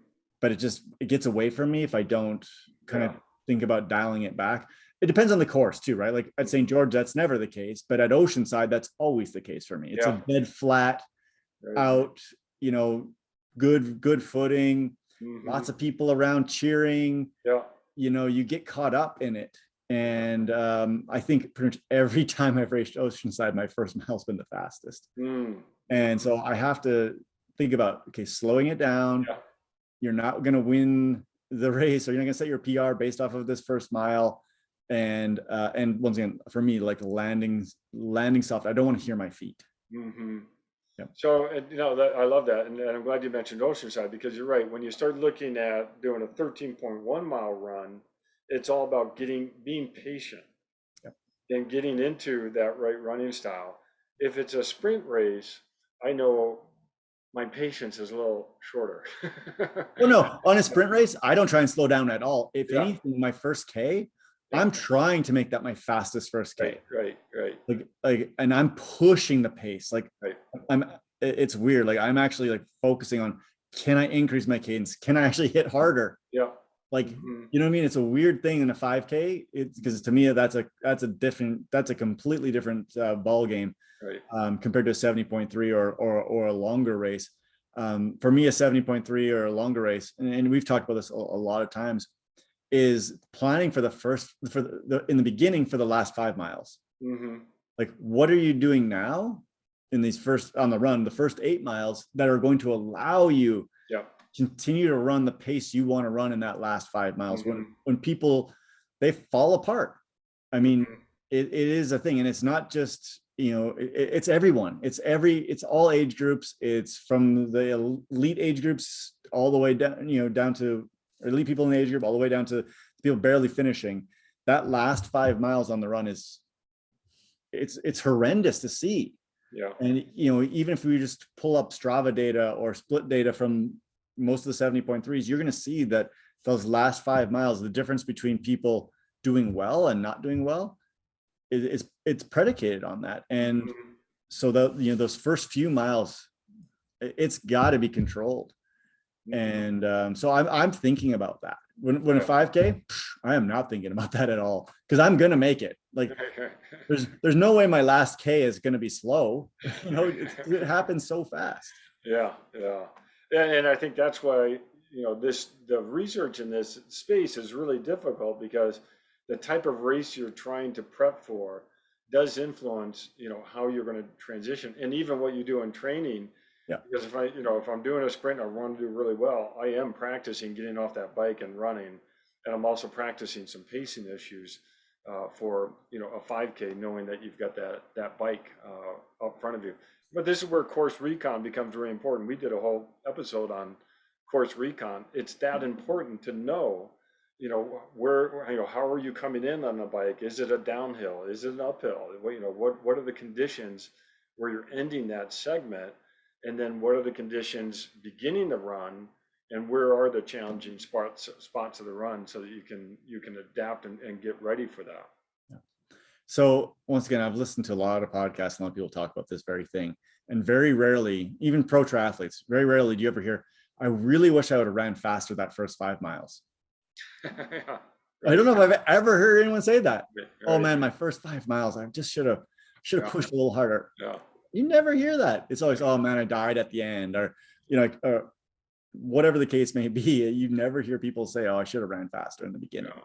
But it gets away from me if I don't kind Yeah. of think about dialing it back. It depends on the course too, right? Like at St. George, that's never the case, but at Oceanside, that's always the case for me. It's Yeah. a dead flat Right. out, you know, good footing, Mm-hmm. lots of people around cheering. Yeah. You get caught up in it. And I think pretty much every time I've raced Oceanside, my first mile's been the fastest. Mm. And so I have to think about, okay, slowing it down. Yeah. You're not going to win the race, or you're not going to set your PR based off of this first mile. And once again, for me, like landing soft, I don't want to hear my feet. Mm-hmm. Yep. So, I love that. And I'm glad you mentioned Oceanside because you're right. When you start looking at doing a 13.1 mile run, it's all about being patient Yep. and getting into that right running style. If it's a sprint race, I know my patience is a little shorter. Well, no, on a sprint race, I don't try and slow down at all. If Yeah. anything, my first K, Yeah. I'm trying to make that my fastest first K. Right. And I'm pushing the pace. Like Right. it's weird. Like I'm actually like focusing on, can I increase my cadence? Can I actually hit harder? Yeah. Like, Mm-hmm. you know what I mean? It's a weird thing in a 5K. It's because to me, that's a completely different ball game Right. compared to a 70.3 or a longer race. For me, a 70.3 or a longer race, and we've talked about this a lot of times, is planning for in the beginning for the last 5 miles. Mm-hmm. Like, what are you doing now in these on the run, the first 8 miles that are going to allow you Yeah. continue to run the pace you want to run in that last 5 miles? Mm-hmm. When people, they fall apart. I mean, Mm-hmm. it is a thing, and it's not just, it's everyone. It's all age groups. It's from the elite age groups all the way down, down to elite people in the age group, all the way down to people barely finishing. That last 5 miles on the run it's horrendous to see. Yeah. And even if we just pull up Strava data or split data from most of the 70.3s, you're going to see that those last 5 miles, the difference between people doing well and not doing well, it's predicated on that. And Mm-hmm. so those first few miles, it's got to be controlled. Mm-hmm. And so I'm thinking about that when a Yeah. 5K, I am not thinking about that at all, because I'm gonna make it. Like there's no way my last K is gonna be slow. It happens so fast. Yeah. And I think that's why, the research in this space is really difficult because the type of race you're trying to prep for does influence, how you're going to transition and even what you do in training. Yeah. Because if I'm doing a sprint, I want to do really well, I am practicing getting off that bike and running. And I'm also practicing some pacing issues for, a 5K, knowing that you've got that bike up front of you. But this is where course recon becomes very important. We did a whole episode on course recon. It's that important to know, where, how are you coming in on the bike? Is it a downhill? Is it an uphill? What are the conditions where you're ending that segment? And then what are the conditions beginning the run? And where are the challenging spots of the run so that you can adapt and get ready for that? So once again, I've listened to a lot of podcasts and a lot of people talk about this very thing. And very rarely, even pro triathletes, very rarely do you ever hear, I really wish I would have ran faster that first 5 miles. Yeah, I don't know if I've ever heard anyone say that. right, Oh right, man, my first 5 miles, I just should have yeah, pushed a little harder. yeah, You never hear that. It's always, yeah, oh man, I died at the end, or whatever the case may be. You never hear people say, oh, I should have ran faster in the beginning yeah.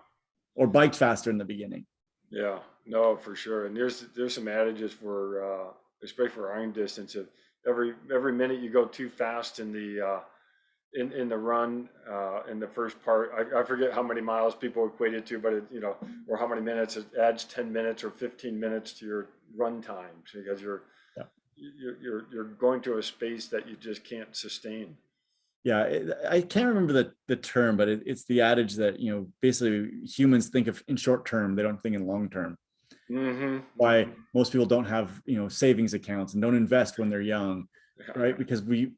or biked faster in the beginning. Yeah, no, for sure. And there's some adages for especially for iron distance. Of every minute you go too fast in the run in the first part, I forget how many miles people equate it to, but or how many minutes, it adds 10 minutes or 15 minutes to your run times because Yeah. you're going to a space that you just can't sustain. Yeah, I can't remember the term, but it's the adage that basically humans think of in short term, they don't think in long term. Mm-hmm. Why Mm-hmm. most people don't have savings accounts and don't invest when they're young, Yeah. right? Because we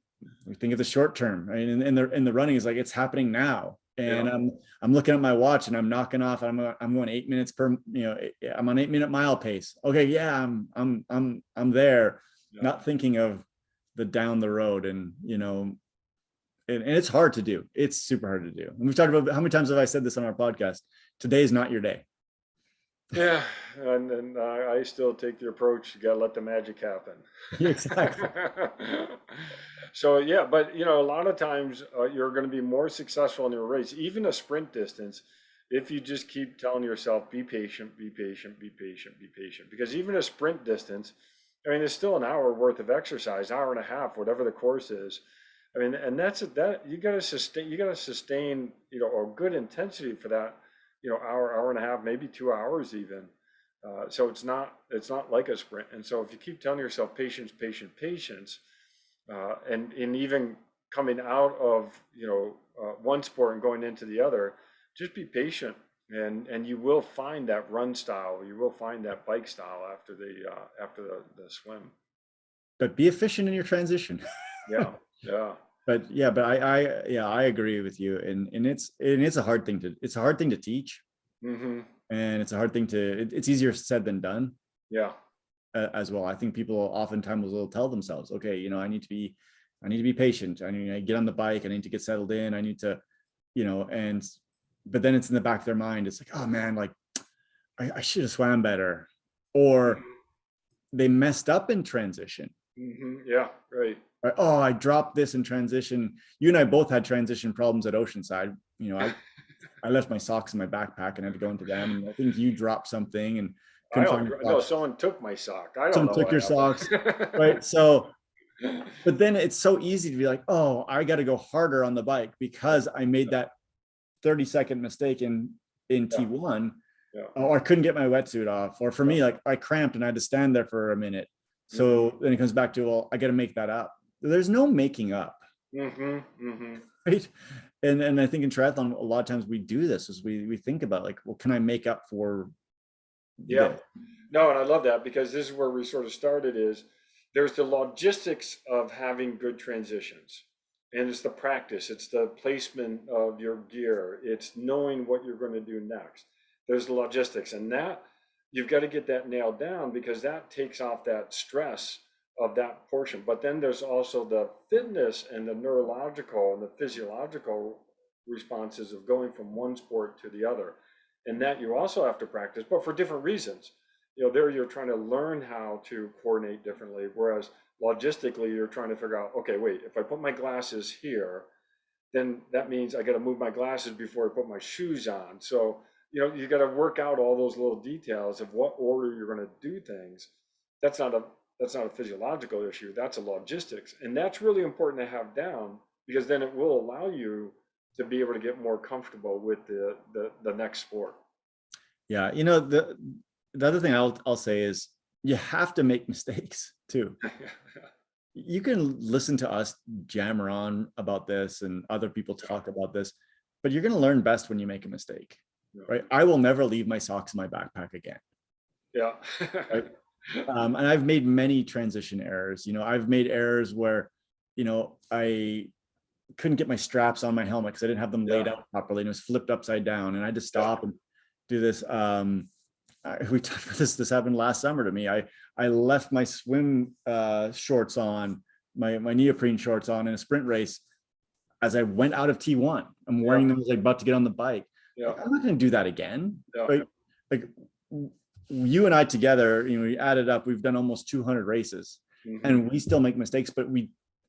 think of the short term. I mean, in the running is like it's happening now, Yeah. and I'm looking at my watch and I'm knocking off. I'm going 8 minutes per. I'm on 8 minute mile pace. Okay, yeah, I'm there, Yeah. not thinking of the down the road, and it's hard to do. It's super hard to do. And we've talked about how many times have I said this on our podcast? Today is not your day. Yeah, and I still take the approach, you gotta let the magic happen. Exactly. So yeah, but a lot of times you're going to be more successful in your race, even a sprint distance, if you just keep telling yourself, be patient, be patient, be patient, be patient. Because even a sprint distance, I mean, it's still an hour worth of exercise, hour and a half, whatever the course is. I mean, and that you gotta sustain, a good intensity for that, hour and a half, maybe 2 hours even. So it's not like a sprint. And so if you keep telling yourself patience, patience, patience, and even coming out of one sport and going into the other, just be patient, and you will find that run style, you will find that bike style after the swim. But be efficient in your transition. Yeah, yeah. But yeah, but I agree with you, and it's a hard thing to teach, Mm-hmm. and it's a hard thing it's easier said than done, Yeah. as well. I think people oftentimes will tell themselves, okay, I need to be patient. I need to get on the bike. I need to get settled in. I need to, and but then it's in the back of their mind. It's like, oh man, like I should have swam better, or they messed up in transition. Mm-hmm. Yeah, right. Right? Oh, I dropped this in transition. You and I both had transition problems at Oceanside. I left my socks in my backpack and had to go into them. And I think you dropped something and couldn't find your No, socks. someone took my sock. I don't Someone know took what your socks, happened. right? So, but then it's so easy to be like, oh, I got to go harder on the bike because I made that 30-second mistake in Yeah, T1, yeah. or I couldn't get my wetsuit off, or for Yeah. me, like I cramped and I had to stand there for a minute. So then it comes back to, well, I got to make that up. There's no making up, Mm-hmm. Mm-hmm. right? And I think in triathlon, a lot of times we do this is we think about like, well, can I make up for Yeah. this? No, and I love that because this is where we sort of started is there's the logistics of having good transitions. And it's the practice, it's the placement of your gear, it's knowing what you're going to do next. There's the logistics, and that you've got to get that nailed down because that takes off that stress of that portion. But then there's also the fitness and the neurological and the physiological responses of going from one sport to the other. And that you also have to practice, but for different reasons. There you're trying to learn how to coordinate differently, whereas logistically you're trying to figure out, okay, wait, if I put my glasses here, then that means I got to move my glasses before I put my shoes on. So you got to work out all those little details of what order you're going to do things. That's not a physiological issue, that's a logistics, and that's really important to have down because then it will allow you to be able to get more comfortable with the next sport. Yeah, the other thing I'll say is you have to make mistakes too. You can listen to us jammer on about this and other people talk about this, but you're going to learn best when you make a mistake, right? I will never leave my socks in my backpack again. Yeah. Right? And I've made many transition errors. I've made errors where, I couldn't get my straps on my helmet because I didn't have them laid out properly and it was flipped upside down. And I had to stop and do this. We talked about this. This happened last summer to me. I left my swim shorts on, my neoprene shorts on in a sprint race. as I went out of T1. I'm wearing them as I'm about to get on the bike. Yeah. Like, I'm not going to do that again. Yeah. Like you and I together, we added up, we've done almost 200 races, and we still make mistakes, but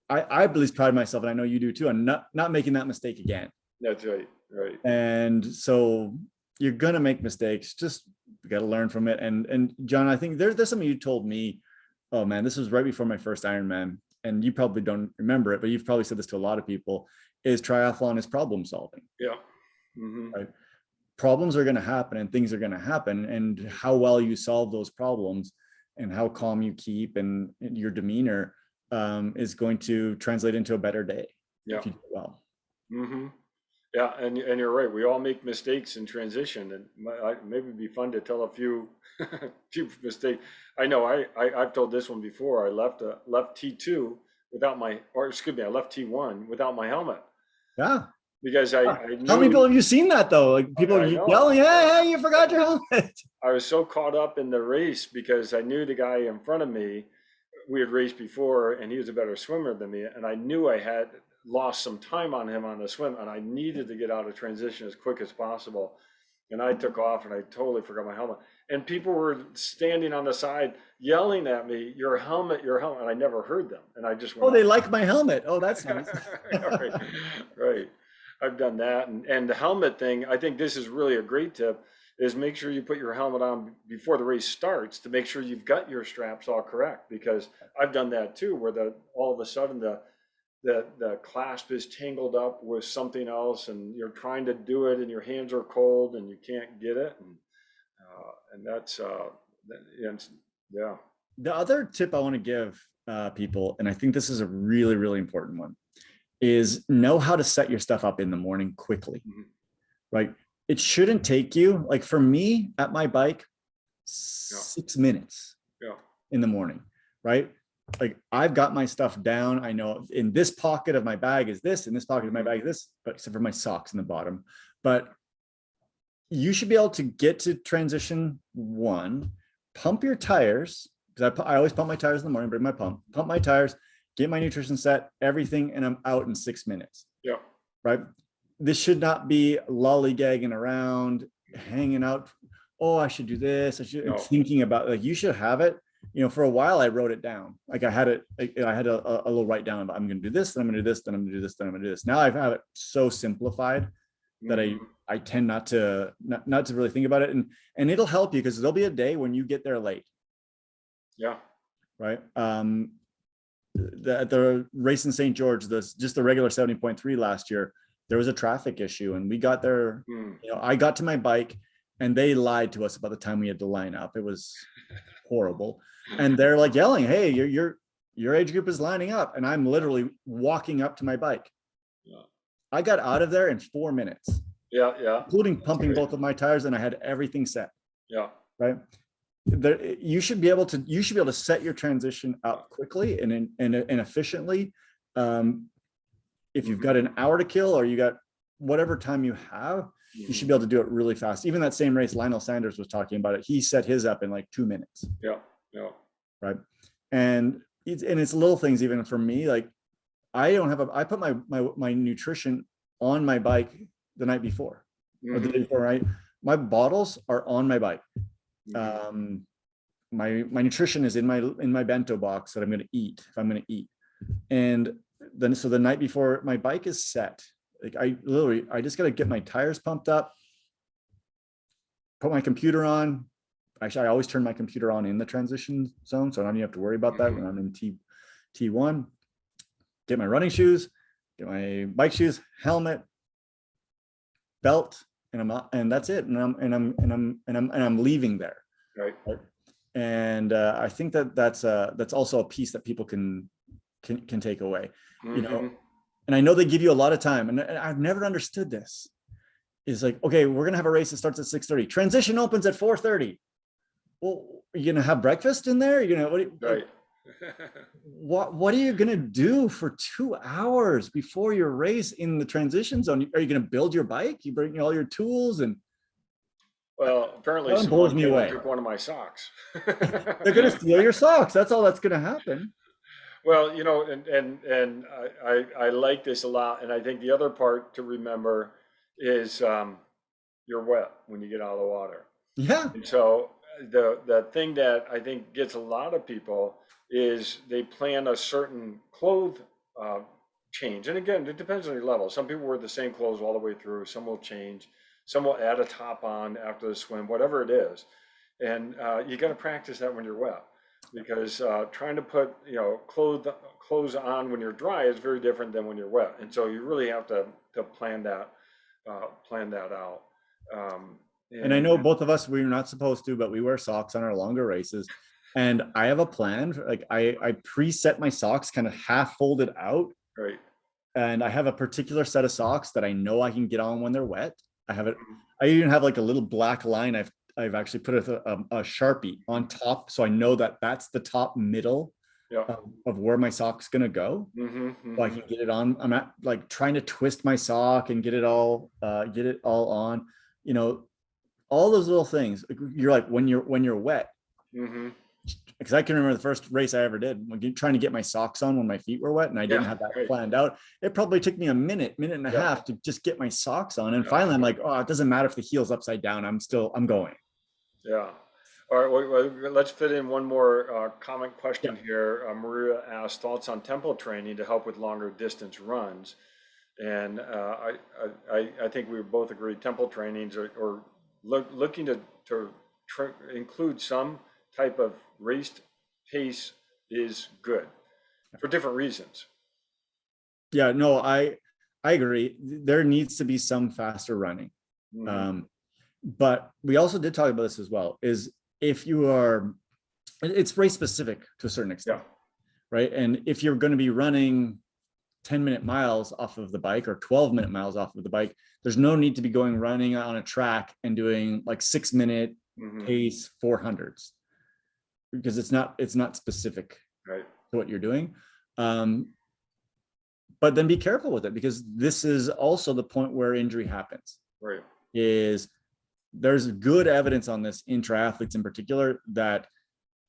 I at least pride myself, and I know you do too, on not making that mistake again. That's right. Right. And so you're going to make mistakes. Just you got to learn from it. And John, I think there's something you told me. Oh man, this was right before my first Ironman, and you probably don't remember it, but you've probably said this to a lot of people, is triathlon is problem solving. Yeah. Right. Problems are going to happen and things are going to happen, and how well you solve those problems and how calm you keep and your demeanor is going to translate into a better day. Yeah. If you do well. Yeah, and you're right. We all make mistakes in transition, and maybe it'd be fun to tell a few mistakes. I know I've told this one before. I left T2 without my, or excuse me, I left T1 without my helmet. Yeah. Because I knew, how many people have you seen that though? Like people yelling, hey, you forgot your helmet. I was so caught up in the race because I knew the guy in front of me, we had raced before, and he was a better swimmer than me, and I knew I had lost some time on him on the swim, and I needed to get out of transition as quick as possible. And I took off, and I totally forgot my helmet. And people were standing on the side yelling at me, your helmet, your helmet. And I never heard them. And I just went, oh, they like my helmet. Oh, that's nice. Right. I've done that. And the helmet thing, I think this is really a great tip, is make sure you put your helmet on before the race starts to make sure you've got your straps all correct. Because I've done that too, where all of a sudden the clasp is tangled up with something else, and you're trying to do it and your hands are cold and you can't get it. And that's, yeah. The other tip I want to give people, and I think this is a really, really important one, is know how to set your stuff up in the morning quickly, right? It shouldn't take you, like for me at my bike, 6 minutes in the morning, right? Like I've got my stuff down. I know in this pocket of my bag is this, in this pocket of my bag is this, but except for my socks in the bottom. But you should be able to get to transition 1, pump your tires, because I always pump my tires in the morning, bring my pump my tires, get my nutrition set, everything, and I'm out in 6 minutes. Yeah. Right. This should not be lollygagging around, hanging out. Oh, I should do this. Thinking about, like, you should have it. For a while I wrote it down. Like I had a little write down about I'm going to do this, then I'm going to do this, then I'm going to do this, then I'm going to do this. Now I have it so simplified that I tend not to really think about it, and it'll help you because there'll be a day when you get there late. Yeah. Right. The race in St. George, just the regular 70.3 last year, there was a traffic issue, and we got there. I got to my bike, and they lied to us about the time we had to line up. It was horrible, and they're like yelling, "Hey, your age group is lining up," and I'm literally walking up to my bike. Yeah. I got out of there in 4 minutes. Yeah. Including pumping both of my tires, and I had everything set. Yeah. Right. You should be able to set your transition up quickly and efficiently. If you've got an hour to kill, or you got whatever time you have, you should be able to do it really fast. Even that same race, Lionel Sanders was talking about it. He set his up in like 2 minutes. Yeah. Right. And it's little things. Even for me, like I put my nutrition on my bike the night before, or the day before. Right. My bottles are on my bike. My nutrition is in my bento box that I'm going to eat if I'm going to eat. And then, so the night before, my bike is set. Like I just got to get my tires pumped up, put my computer on. Actually, I always turn my computer on in the transition zone, so I don't even have to worry about that when I'm in T1. Get my running shoes, get my bike shoes, helmet, belt, and that's it. And I'm leaving there. Right. And I think that's also a piece that people can take away. And I know they give you a lot of time, and I've never understood this. Is like, okay, we're gonna have a race that starts at 6:30. Transition opens at 4:30. Well, are you gonna have breakfast in there? Right. What are you gonna do for 2 hours before your race in the transition zone? Are you gonna build your bike? You bring all your tools and. Well, apparently someone took one of my socks. They're gonna steal your socks. That's all that's gonna happen. Well, and I like this a lot, and I think the other part to remember is you're wet when you get out of the water. Yeah. And so the thing that I think gets a lot of people is they plan a certain clothes uh, change. And again, it depends on your level. Some people wear the same clothes all the way through. Some will change. Some will add a top on after the swim, whatever it is. And you got to practice that when you're wet, because trying to put clothes on when you're dry is very different than when you're wet. And so you really have to plan that out. Um, And I and know both of us, we're not supposed to, but we wear socks on our longer races. And I have a plan. Like I preset my socks kind of half folded out. right. And I have a particular set of socks that I know I can get on when they're wet. I have it. Mhm. I even have like a little black line. I've actually put a Sharpie on top. So I know that that's the top middle Yeah. of where my sock's going to go. Mm-hmm, So I mm-hmm. can get it on. I'm not like trying to twist my sock and get it all on, you know, all those little things. You're like, when you're wet, Mm-hmm. because I can remember the first race I ever did when trying to get my socks on when my feet were wet and I didn't Yeah, have that right. planned out. It probably took me a minute and a Yeah, half to just get my socks on. And yeah, finally I'm like, oh, it doesn't matter if the heel's upside down. I'm going. yeah. All right, let's fit in one more comment Yeah. question here. Maria asked thoughts on tempo training to help with longer distance runs. And I think we both agree tempo trainings or looking to include some type of raced pace is good for different reasons. Yeah, no, I agree. There needs to be some faster running. Hmm. Um, but we also did talk about this as well, is if you are, it's race specific to a certain Yeah. extent, right? And if you're going to be running 10-minute miles off of the bike or 12-minute miles off of the bike, there's no need to be going running on a track and doing like 6-minute Hmm. pace 400s, because it's not specific Right. to what you're doing. Um, but then be careful with it, because this is also the point where injury happens. Right. Is there's good evidence on this in triathletes in particular that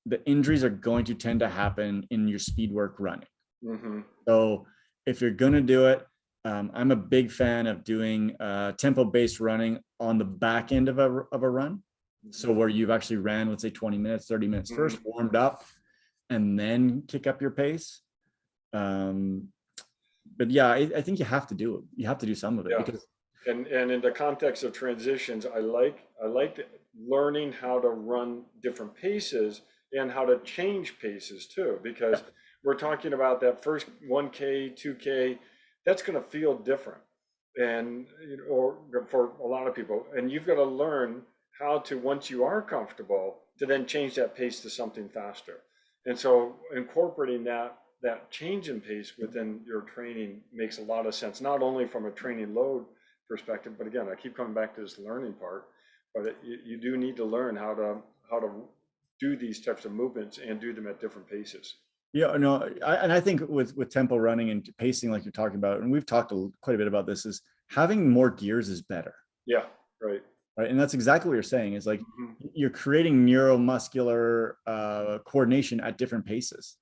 the injuries are going to tend to happen in your speed work running. Hmm. So if you're going to do it, I'm a big fan of doing tempo-based running on the back end of a run. So where you've actually ran, let's say 20 minutes, 30 minutes first, warmed up, and then kick up your pace. But yeah, I think you have to do it. You have to do some of it, Yeah. because And in the context of transitions, I like learning how to run different paces and how to change paces too, because we're talking about that first 1K, 2K, that's going to feel different. And or for a lot of people, and you've got to learn how to, once you are comfortable, to then change that pace to something faster. And so incorporating that change in pace within your training makes a lot of sense, not only from a training load perspective, but again, I keep coming back to this learning part, but you do need to learn how to do these types of movements and do them at different paces. yeah, no, and I think with tempo running and pacing, like you're talking about, and we've talked quite a bit about this, is having more gears is better, Yeah, right. right? And that's exactly what you're saying. Is like Mhm. you're creating neuromuscular coordination at different paces.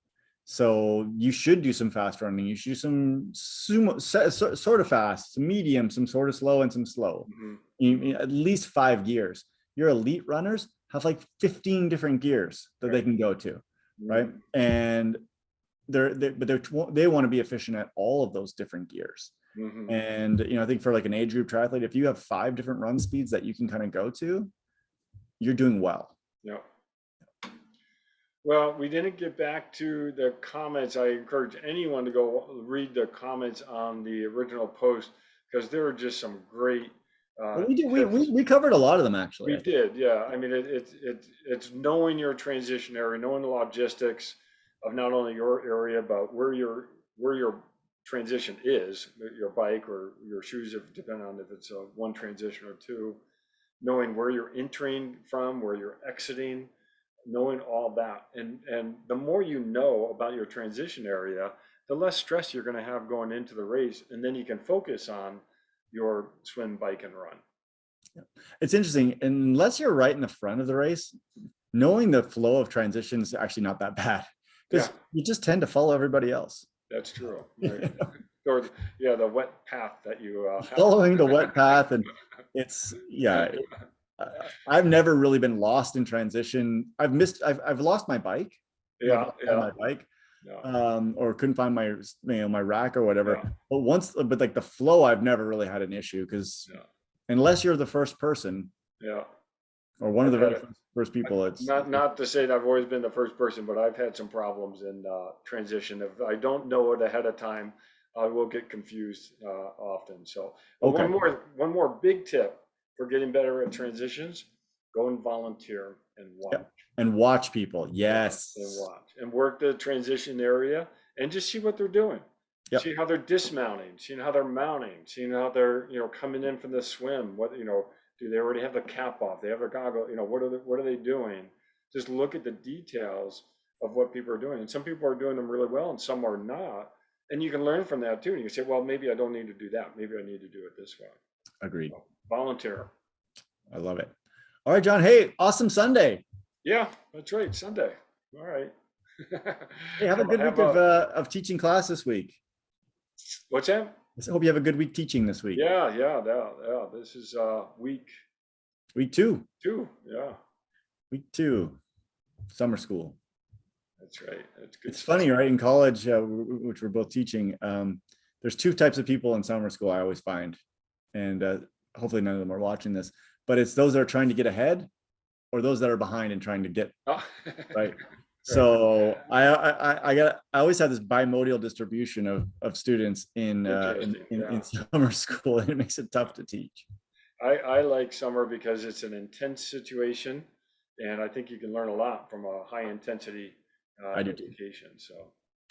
So you should do some fast running. You should do some sort of fast, some medium, some sort of slow, and some slow. Mhm. At least 5 gears. Your elite runners have like 15 different gears that they Right. can go to, right? Mhm. And they want to be efficient at all of those different gears. Mhm. And I think for like an age group triathlete, if you have 5 different run speeds that you can kind of go to, you're doing well. Yeah. Well, we didn't get back to the comments. I encourage anyone to go read the comments on the original post, because there were just some great Well, we did. tips. We covered a lot of them, actually, We I think. did, yeah. I mean, it's knowing your transition area, knowing the logistics of not only your area, but where your transition is, your bike or your shoes, if depending on if it's a one transition or two, knowing where you're entering from, where you're exiting, knowing all that. And the more you know about your transition area, the less stress you're going to have going into the race, and then you can focus on your swim, bike, and run. It's interesting, unless you're right in the front of the race, knowing the flow of transition is actually not that bad, because you just tend to follow everybody else. That's true. Right. Or yeah, the wet path that you Following the wet path, and it's I've never really been lost in transition. I've lost my bike. Yeah, My bike, yeah, or couldn't find my my rack or whatever. yeah, But like the flow, I've never really had an issue because yeah, unless you're the first person yeah. or one of I've the had very it. first people, it's Not to say that I've always been the first person, but I've had some problems in transition. If I don't know it ahead of time, I will get confused often. So, but okay. one more big tip for getting better at transitions: go and volunteer and watch. Yep. And watch people. Yeah, Yes. and watch and work the transition area and just see what they're doing. Yep. See how they're dismounting, seeing how they're mounting, seeing how they're, coming in from the swim. What, do they already have the cap off? They have their goggle, what are they doing? Just look at the details of what people are doing. And some people are doing them really well and some are not. And you can learn from that too. And you can say, well, maybe I don't need to do that. Maybe I need to do it this way. Agreed. So, volunteer. I love it. All right, John. Hey, awesome Sunday. Yeah, that's right. Sunday. All right. Hey, have a good week of teaching class this week. What's that? I hope you have a good week teaching this week. Yeah. This is week two. Yeah. Week 2, summer school. That's right. That's good. It's funny, right? In college, which we're both teaching, there's 2 types of people in summer school I always find, and hopefully none of them are watching this, but it's those that are trying to get ahead or those that are behind and trying to get right. So I always have this bimodal distribution of students in summer school, and it makes it tough to teach. I like summer because it's an intense situation, and I think you can learn a lot from a high intensity education. So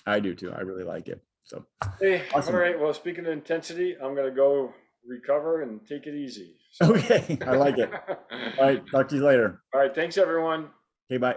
I do too. I really like it. So hey, awesome. All right. Well, speaking of intensity, I'm gonna go recover and take it easy. So. Okay, I like it. All right, talk to you later. All right, thanks everyone. Okay, bye.